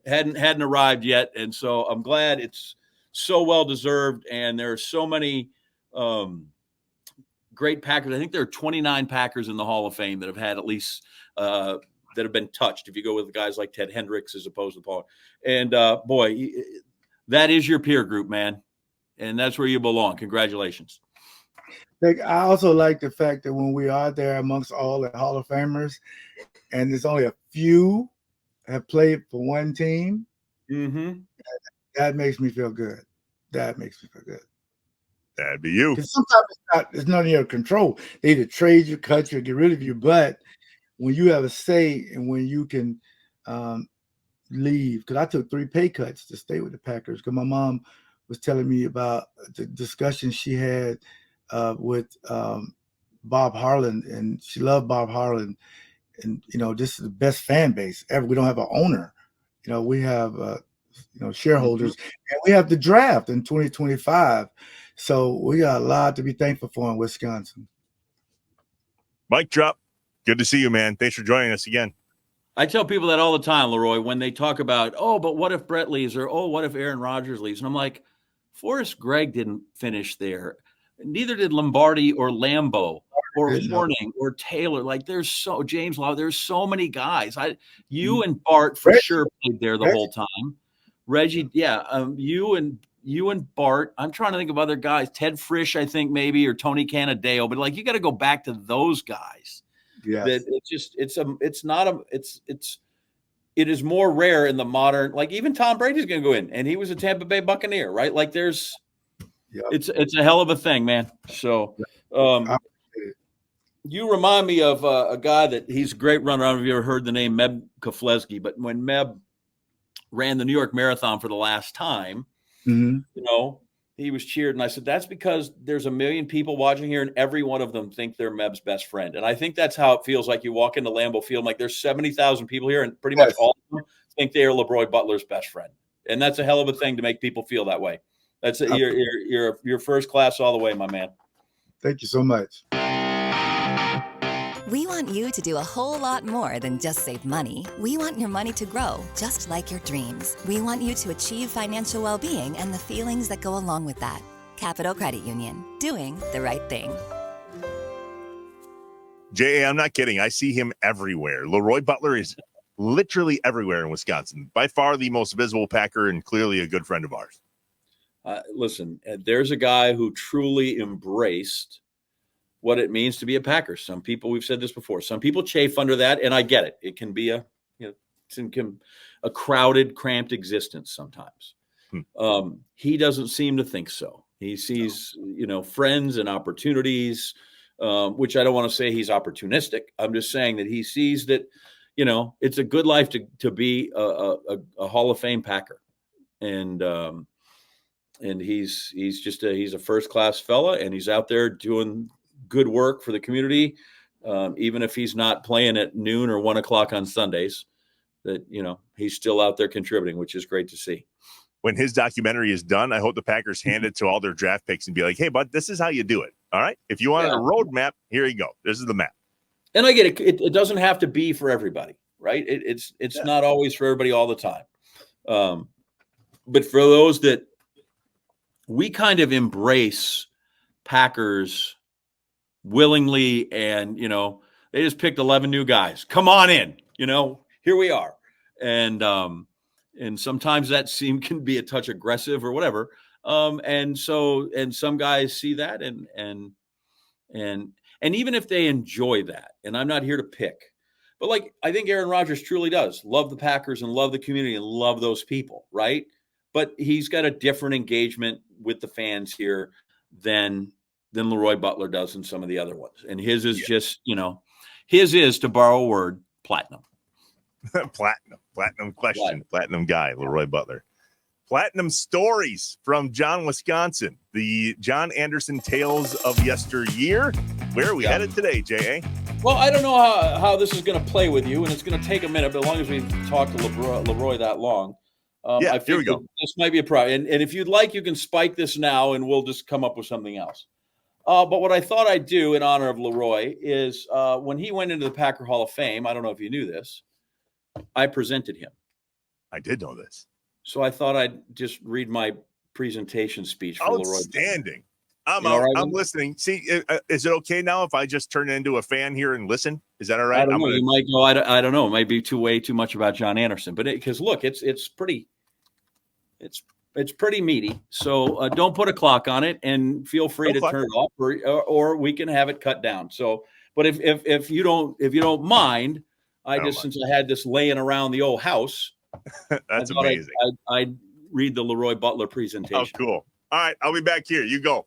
hadn't arrived yet. And so I'm glad. It's so well deserved. And there are so many great Packers. I think there are 29 Packers in the Hall of Fame that have had at least that have been touched. If you go with guys like Ted Hendricks as opposed to Paul, and boy, that is your peer group, man. And that's where you belong. Congratulations. I also like the fact that when we are there amongst all the Hall of Famers, and there's only a few have played for one team, that makes me feel good. That makes me feel good. That'd be you. Because sometimes it's not in your control. They either trade you, cut you, or get rid of you. But when you have a say and when you can leave, because I took 3 pay cuts to stay with the Packers, because my mom was telling me about the discussion she had with Bob Harlan, and she loved Bob Harlan. And, this is the best fan base ever. We don't have an owner. We have, shareholders, and we have the draft in 2025. So we got a lot to be thankful for in Wisconsin. Mic drop. Good to see you, man. Thanks for joining us again. I tell people that all the time, LeRoy, when they talk about, but what if Brett leaves, or, what if Aaron Rodgers leaves? And I'm like, Forrest Gregg didn't finish there. Neither did Lombardi or Lambeau or Horning or Taylor. Like, James Law, there's so many guys. You and Bart for sure played there the whole time. Reggie, you and Bart. I'm trying to think of other guys. Ted Frisch, I think maybe, or Tony Canadeo. But you got to go back to those guys. Yeah, it is more rare in the modern. Like, even Tom Brady's going to go in, and he was a Tampa Bay Buccaneer, right? Like, it's a hell of a thing, man. So, you remind me of a guy that he's a great runner. I don't know if you ever heard the name Meb Keflezighi, but when Meb ran the New York Marathon for the last time, he was cheered. And I said, that's because there's 1 million people watching here, and every one of them think they're Meb's best friend. And I think that's how it feels like you walk into Lambeau Field. Like, there's 70,000 people here, and pretty much all of them think they are LeRoy Butler's best friend. And that's a hell of a thing to make people feel that way. That's you're first class all the way, my man. Thank you so much. We want you to do a whole lot more than just save money. We want your money to grow, just like your dreams. We want you to achieve financial well-being and the feelings that go along with that. Capital Credit Union, doing the right thing. J.A., I'm not kidding. I see him everywhere. LeRoy Butler is literally everywhere in Wisconsin. By far the most visible Packer, and clearly a good friend of ours. Listen, there's a guy who truly embraced what it means to be a Packer. Some people, we've said this before, some people chafe under that, and I get it. It can be a crowded, cramped existence sometimes. He doesn't seem to think so. He sees, friends and opportunities, which I don't want to say he's opportunistic. I'm just saying that he sees that, it's a good life to be a Hall of Fame Packer. And he's he's a first-class fella, and he's out there doing good work for the community. Even if he's not playing at noon or 1:00 on Sundays, that, he's still out there contributing, which is great to see. When his documentary is done, I hope the Packers hand it to all their draft picks and be like, hey, bud, this is how you do it. All right. If you wanted a road map, here you go. This is the map. And I get it. It doesn't have to be for everybody, right? It's not always for everybody all the time. But for those that we kind of embrace Packers willingly, and, they just picked 11 new guys. Come on in, here we are. And sometimes that can be a touch aggressive or whatever. And some guys see that and even if they enjoy that, and I'm not here to pick, but like, I think Aaron Rodgers truly does love the Packers and love the community and love those people. Right. But he's got a different engagement with the fans here than LeRoy Butler does in some of the other ones. And his is just, his is, to borrow a word, platinum. Platinum question. Platinum guy, LeRoy Butler. Platinum stories from John, Wisconsin. The John Anderson Tales of Yesteryear. Where are we headed today, J.A.? Well, I don't know how this is going to play with you, and it's going to take a minute, but as long as we talk to LeRoy that long, I think here we go. This might be a problem. And if you'd like, you can spike this now, and we'll just come up with something else. But what I thought I'd do in honor of LeRoy is when he went into the Packer Hall of Fame, I don't know if you knew this, I presented him. I did know this. So I thought I'd just read my presentation speech for LeRoy. Outstanding. I'm listening. See, is it okay now if I just turn into a fan here and listen? Is that all right? I don't know. You might go, I don't know. It might be way too much about John Anderson. But because look, it's pretty meaty. So don't put a clock on it, and feel free to turn it off, or we can have it cut down. So, but if you don't mind, since I had this laying around the old house, that's amazing. I'd read the LeRoy Butler presentation. Oh, cool. All right, I'll be back here. You go.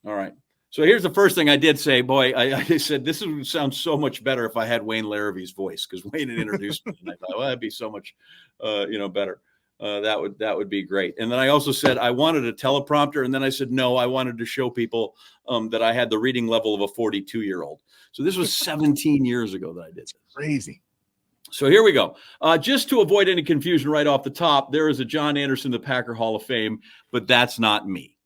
All right. So here's the first thing I did say. Boy, I said this would sound so much better if I had Wayne Larrabee's voice, because Wayne had introduced me, and I thought, well, that'd be so much, better. That would be great. And then I also said I wanted a teleprompter, and then I said no, I wanted to show people that I had the reading level of a 42-year-old. So this was 17 years ago that I did this. Crazy. So here we go. Just to avoid any confusion right off the top, there is a John Anderson, the Packer Hall of Fame, but that's not me.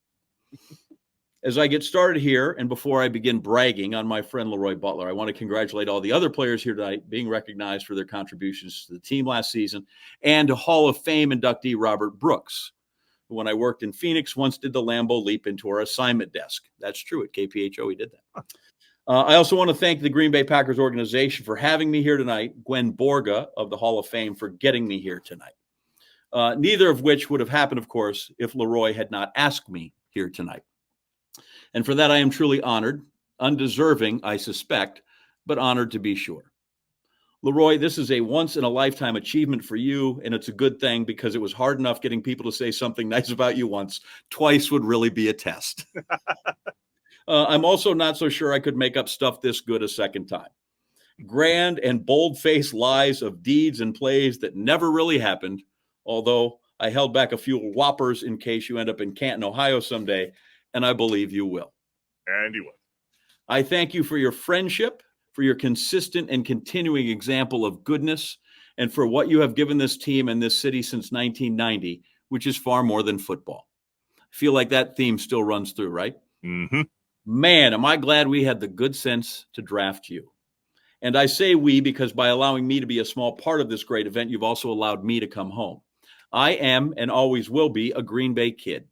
As I get started here, and before I begin bragging on my friend LeRoy Butler, I want to congratulate all the other players here tonight being recognized for their contributions to the team last season, and to Hall of Fame inductee Robert Brooks, who, when I worked in Phoenix, once did the Lambeau leap into our assignment desk. That's true. At KPHO, he did that. I also want to thank the Green Bay Packers organization for having me here tonight, Gwen Borga of the Hall of Fame for getting me here tonight. Neither of which would have happened, of course, if LeRoy had not asked me here tonight. And for that, I am truly honored, undeserving, I suspect, but honored to be sure. LeRoy, this is a once-in-a-lifetime achievement for you, and it's a good thing, because it was hard enough getting people to say something nice about you once. Twice would really be a test. I'm also not so sure I could make up stuff this good a second time. Grand and bold-faced lies of deeds and plays that never really happened, although I held back a few whoppers in case you end up in Canton, Ohio someday, and I believe you will. And you will. I thank you for your friendship, for your consistent and continuing example of goodness, and for what you have given this team and this city since 1990, which is far more than football. I feel like that theme still runs through, right? Mm-hmm. Man, am I glad we had the good sense to draft you. And I say we because by allowing me to be a small part of this great event, you've also allowed me to come home. I am and always will be a Green Bay kid.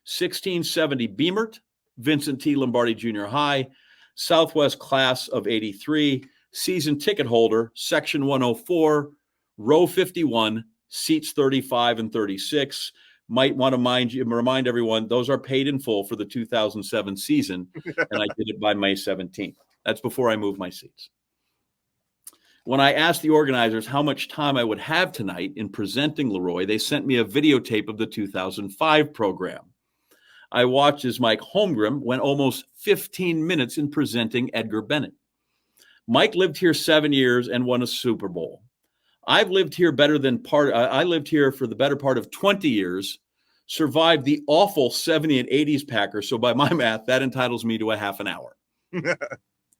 1670 Beamert, Vincent T. Lombardi Junior High, Southwest class of 83, season ticket holder, section 104, row 51, seats 35 and 36. Might want to remind everyone, those are paid in full for the 2007 season, and I did it by May 17th. That's before I moved my seats. When I asked the organizers how much time I would have tonight in presenting LeRoy, they sent me a videotape of the 2005 program. I watched as Mike Holmgren went almost 15 minutes in presenting Edgar Bennett. Mike lived here 7 years and won a Super Bowl. I lived here for the better part of 20 years, survived the awful 70 and 80s Packers. So by my math, that entitles me to a half an hour.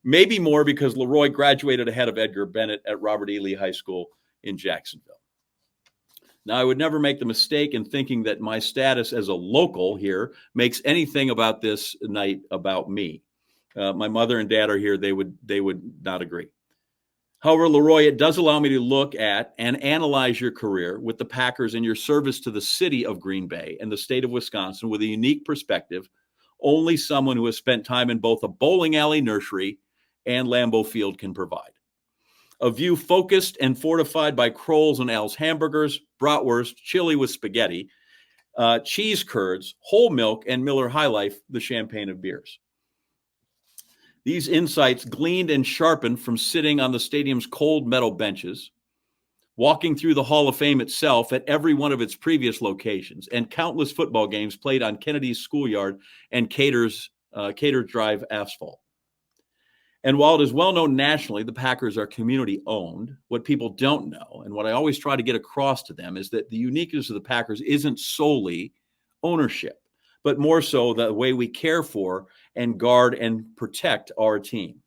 Maybe more because LeRoy graduated ahead of Edgar Bennett at Robert E. Lee High School in Jacksonville. Now, I would never make the mistake in thinking that my status as a local here makes anything about this night about me. My mother and dad are here. They would not agree. However, LeRoy, it does allow me to look at and analyze your career with the Packers and your service to the city of Green Bay and the state of Wisconsin with a unique perspective only someone who has spent time in both a bowling alley nursery and Lambeau Field can provide. A view focused and fortified by Kroll's and Al's hamburgers, bratwurst, chili with spaghetti, cheese curds, whole milk, and Miller High Life, the champagne of beers. These insights gleaned and sharpened from sitting on the stadium's cold metal benches, walking through the Hall of Fame itself at every one of its previous locations, and countless football games played on Kennedy's schoolyard and Cater Drive asphalt. And while it is well known nationally, the Packers are community owned, what people don't know, and what I always try to get across to them, is that the uniqueness of the Packers isn't solely ownership, but more so the way we care for and guard and protect our team.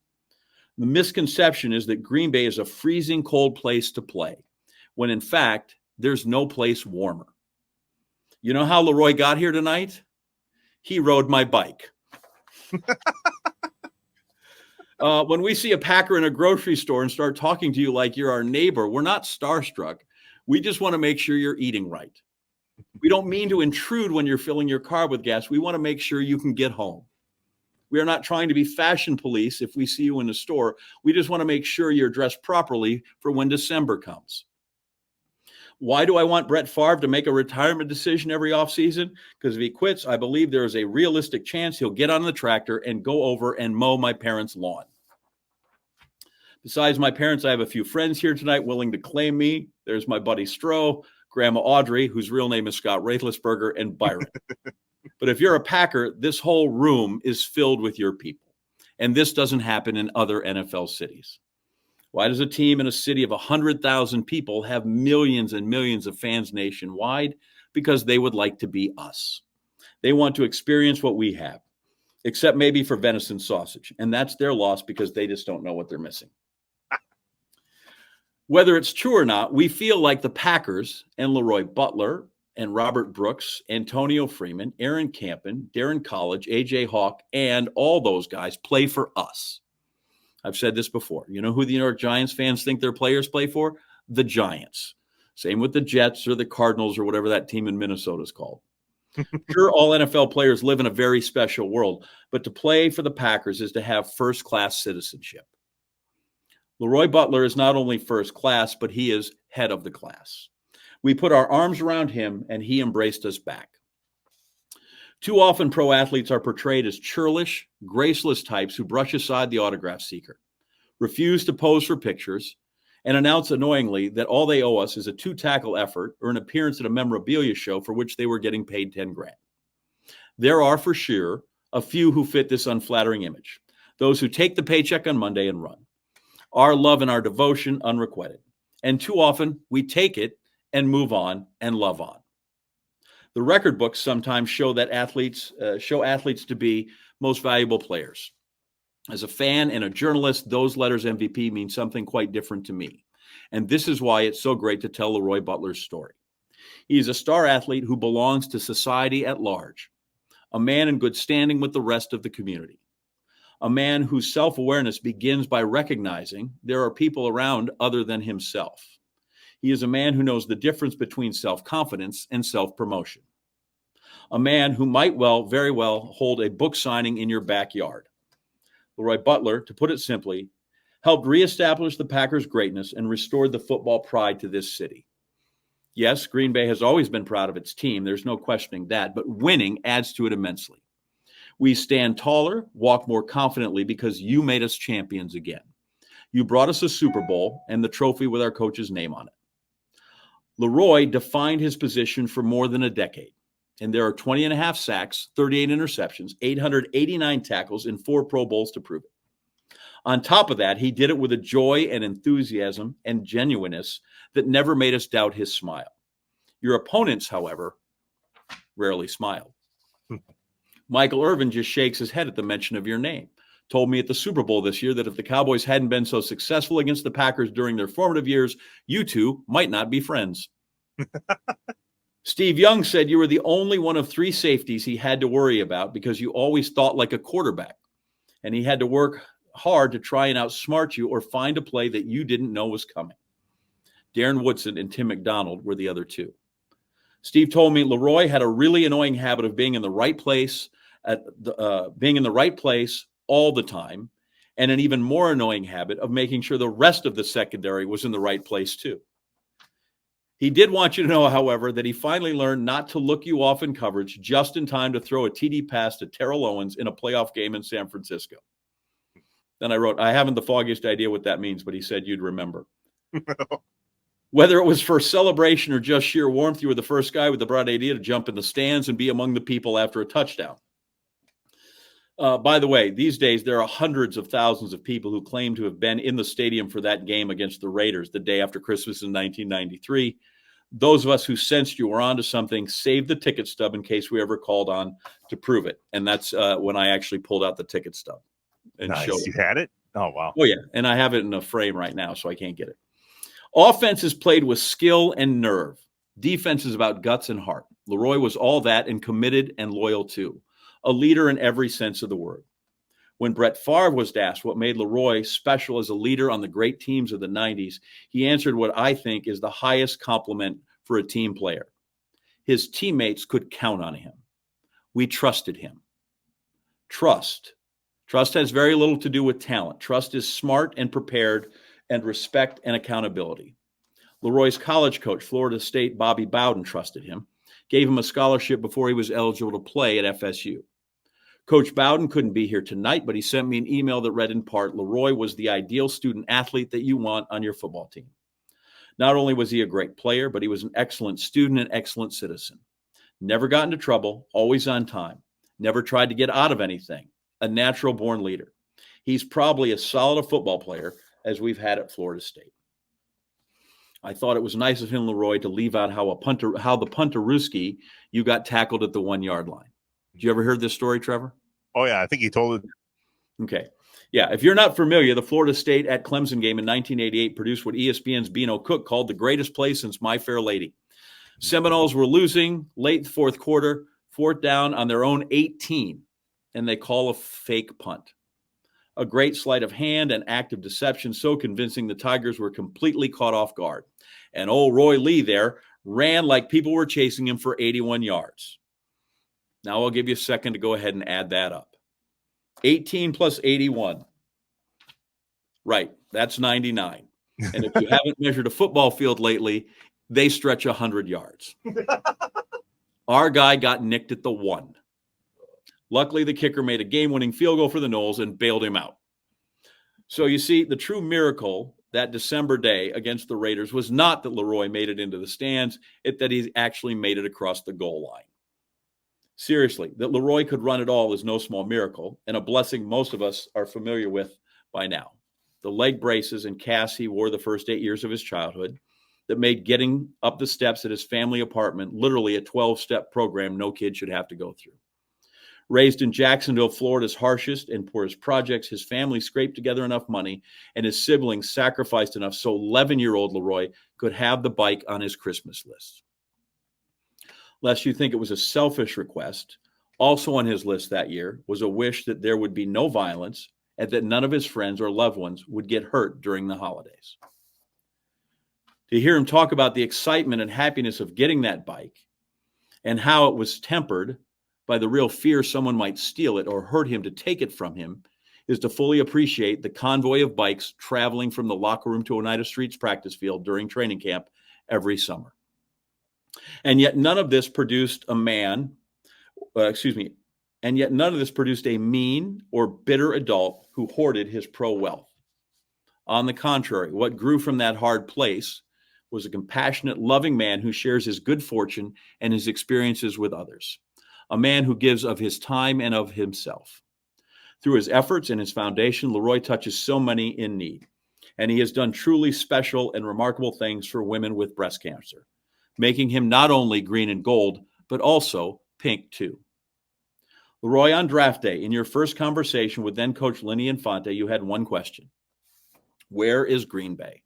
The misconception is that Green Bay is a freezing cold place to play, when in fact, there's no place warmer. You know how LeRoy got here tonight? He rode my bike. When we see a Packer in a grocery store and start talking to you like you're our neighbor, we're not starstruck. We just want to make sure you're eating right. We don't mean to intrude when you're filling your car with gas. We want to make sure you can get home. We are not trying to be fashion police if we see you in the store. We just want to make sure you're dressed properly for when December comes. Why do I want Brett Favre to make a retirement decision every offseason? Because if he quits, I believe there is a realistic chance he'll get on the tractor and go over and mow my parents' lawn. Besides my parents, I have a few friends here tonight willing to claim me. There's my buddy Stroh, Grandma Audrey, whose real name is Scott Rathlisberger, and Byron. But if you're a Packer, this whole room is filled with your people. And this doesn't happen in other NFL cities. Why does a team in a city of 100,000 people have millions and millions of fans nationwide? Because they would like to be us. They want to experience what we have, except maybe for venison sausage. And that's their loss because they just don't know what they're missing. Whether it's true or not, we feel like the Packers and LeRoy Butler and Robert Brooks, Antonio Freeman, Aaron Campen, Darren College, A.J. Hawk, and all those guys play for us. I've said this before. You know who the New York Giants fans think their players play for? The Giants. Same with the Jets or the Cardinals or whatever that team in Minnesota is called. Sure, all NFL players live in a very special world, but to play for the Packers is to have first-class citizenship. LeRoy Butler is not only first class, but he is head of the class. We put our arms around him, and he embraced us back. Too often, pro athletes are portrayed as churlish, graceless types who brush aside the autograph seeker, refuse to pose for pictures, and announce annoyingly that all they owe us is a 2-tackle effort or an appearance at a memorabilia show for which they were getting paid $10,000. There are, for sure, a few who fit this unflattering image, those who take the paycheck on Monday and run. Our love and our devotion unrequited. And too often, we take it and move on and love on. The record books sometimes show athletes to be most valuable players. As a fan and a journalist, those letters MVP mean something quite different to me. And this is why it's so great to tell LeRoy Butler's story. He's a star athlete who belongs to society at large, a man in good standing with the rest of the community, a man whose self-awareness begins by recognizing there are people around other than himself. He is a man who knows the difference between self-confidence and self-promotion. A man who might very well hold a book signing in your backyard. LeRoy Butler, to put it simply, helped reestablish the Packers' greatness and restored the football pride to this city. Yes, Green Bay has always been proud of its team. There's no questioning that, but winning adds to it immensely. We stand taller, walk more confidently because you made us champions again. You brought us a Super Bowl and the trophy with our coach's name on it. LeRoy defined his position for more than a decade, and there are 20 and a half sacks, 38 interceptions, 889 tackles, and 4 Pro Bowls to prove it. On top of that, he did it with a joy and enthusiasm and genuineness that never made us doubt his smile. Your opponents, however, rarely smiled. Michael Irvin just shakes his head at the mention of your name. Told me at the Super Bowl this year that if the Cowboys hadn't been so successful against the Packers during their formative years, you two might not be friends. Steve Young said you were the only one of 3 safeties he had to worry about because you always thought like a quarterback, and he had to work hard to try and outsmart you or find a play that you didn't know was coming. Darren Woodson and Tim McDonald were the other 2. Steve told me LeRoy had a really annoying habit of being in the right place all the time, and an even more annoying habit of making sure the rest of the secondary was in the right place too. He did want you to know, however, that he finally learned not to look you off in coverage just in time to throw a TD pass to Terrell Owens in a playoff game in San Francisco. Then I wrote, I haven't the foggiest idea what that means, but he said you'd remember. Whether it was for celebration or just sheer warmth, you were the first guy with the bright idea to jump in the stands and be among the people after a touchdown. By the way, these days, there are hundreds of thousands of people who claim to have been in the stadium for that game against the Raiders the day after Christmas in 1993. Those of us who sensed you were onto something saved the ticket stub in case we ever called on to prove it. And that's when I actually pulled out the ticket stub and Nice. showed it. You had it? Oh, wow. Oh, yeah. And I have it in a frame right now, so I can't get it. Offense is played with skill and nerve. Defense is about guts and heart. LeRoy was all that and committed and loyal too. A leader in every sense of the word. When Brett Favre was asked what made LeRoy special as a leader on the great teams of the 90s, he answered what I think is the highest compliment for a team player. His teammates could count on him. We trusted him. Trust. Trust has very little to do with talent. Trust is smart and prepared, and respect and accountability. LeRoy's college coach, Florida State Bobby Bowden, trusted him, gave him a scholarship before he was eligible to play at FSU. Coach Bowden couldn't be here tonight, but he sent me an email that read in part, LeRoy was the ideal student athlete that you want on your football team. Not only was he a great player, but he was an excellent student and excellent citizen. Never got into trouble, always on time. Never tried to get out of anything. A natural-born leader. He's probably as solid a football player as we've had at Florida State. I thought it was nice of him, LeRoy, to leave out how the punter-Ruski you got tackled at the 1-yard line. Did you ever hear this story, Trevor? Oh, yeah. I think he told it. Okay. Yeah. If you're not familiar, the Florida State at Clemson game in 1988 produced what ESPN's Beano Cook called the greatest play since My Fair Lady. Seminoles were losing late fourth quarter, 4th down on their own 18, and they call a fake punt. A great sleight of hand and act of deception so convincing the Tigers were completely caught off guard. And old Roy Lee there ran like people were chasing him for 81 yards. Now I'll give you a second to go ahead and add that up. 18 plus 81. Right, that's 99. And if you haven't measured a football field lately, they stretch 100 yards. Our guy got nicked at the 1. Luckily, the kicker made a game-winning field goal for the Noles and bailed him out. So you see, the true miracle that December day against the Raiders was not that LeRoy made it into the stands, it's that he actually made it across the goal line. Seriously, that LeRoy could run it all is no small miracle, and a blessing most of us are familiar with by now. The leg braces and casts he wore the first 8 years of his childhood that made getting up the steps at his family apartment literally a 12-step program no kid should have to go through. Raised in Jacksonville, Florida's harshest and poorest projects, his family scraped together enough money and his siblings sacrificed enough so 11-year-old LeRoy could have the bike on his Christmas list. Lest you think it was a selfish request, also on his list that year was a wish that there would be no violence and that none of his friends or loved ones would get hurt during the holidays. To hear him talk about the excitement and happiness of getting that bike and how it was tempered by the real fear someone might steal it or hurt him to take it from him is to fully appreciate the convoy of bikes traveling from the locker room to Oneida Street's practice field during training camp every summer. And yet none of this produced a mean or bitter adult who hoarded his pro wealth. On the contrary, what grew from that hard place was a compassionate, loving man who shares his good fortune and his experiences with others, a man who gives of his time and of himself. Through his efforts and his foundation, LeRoy touches so many in need, and he has done truly special and remarkable things for women with breast cancer, making him not only green and gold, but also pink too. LeRoy, on draft day, in your first conversation with then coach Lenny Infante, you had one question. Where is Green Bay?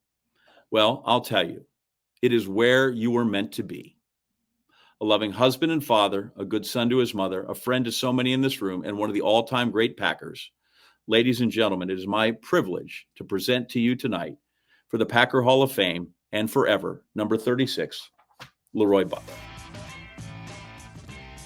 Well, I'll tell you, it is where you were meant to be. A loving husband and father, a good son to his mother, a friend to so many in this room, and one of the all-time great Packers. Ladies and gentlemen, it is my privilege to present to you tonight, for the Packer Hall of Fame and forever, number 36, LeRoy Butler.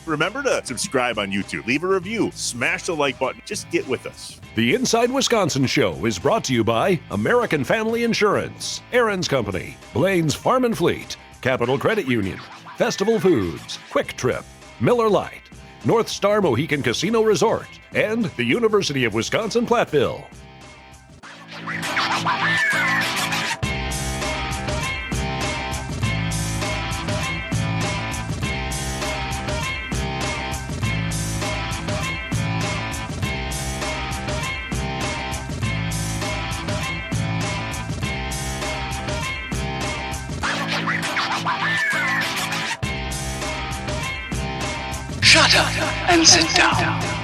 Remember to subscribe on YouTube, leave a review, smash the like button, just get with us. The Inside Wisconsin Show is brought to you by American Family Insurance, Aaron's Company, Blaine's Farm and Fleet, Capital Credit Union, Festival Foods, Quick Trip, Miller Lite, North Star Mohican Casino Resort, and the University of Wisconsin-Platteville. Shut up and sit down.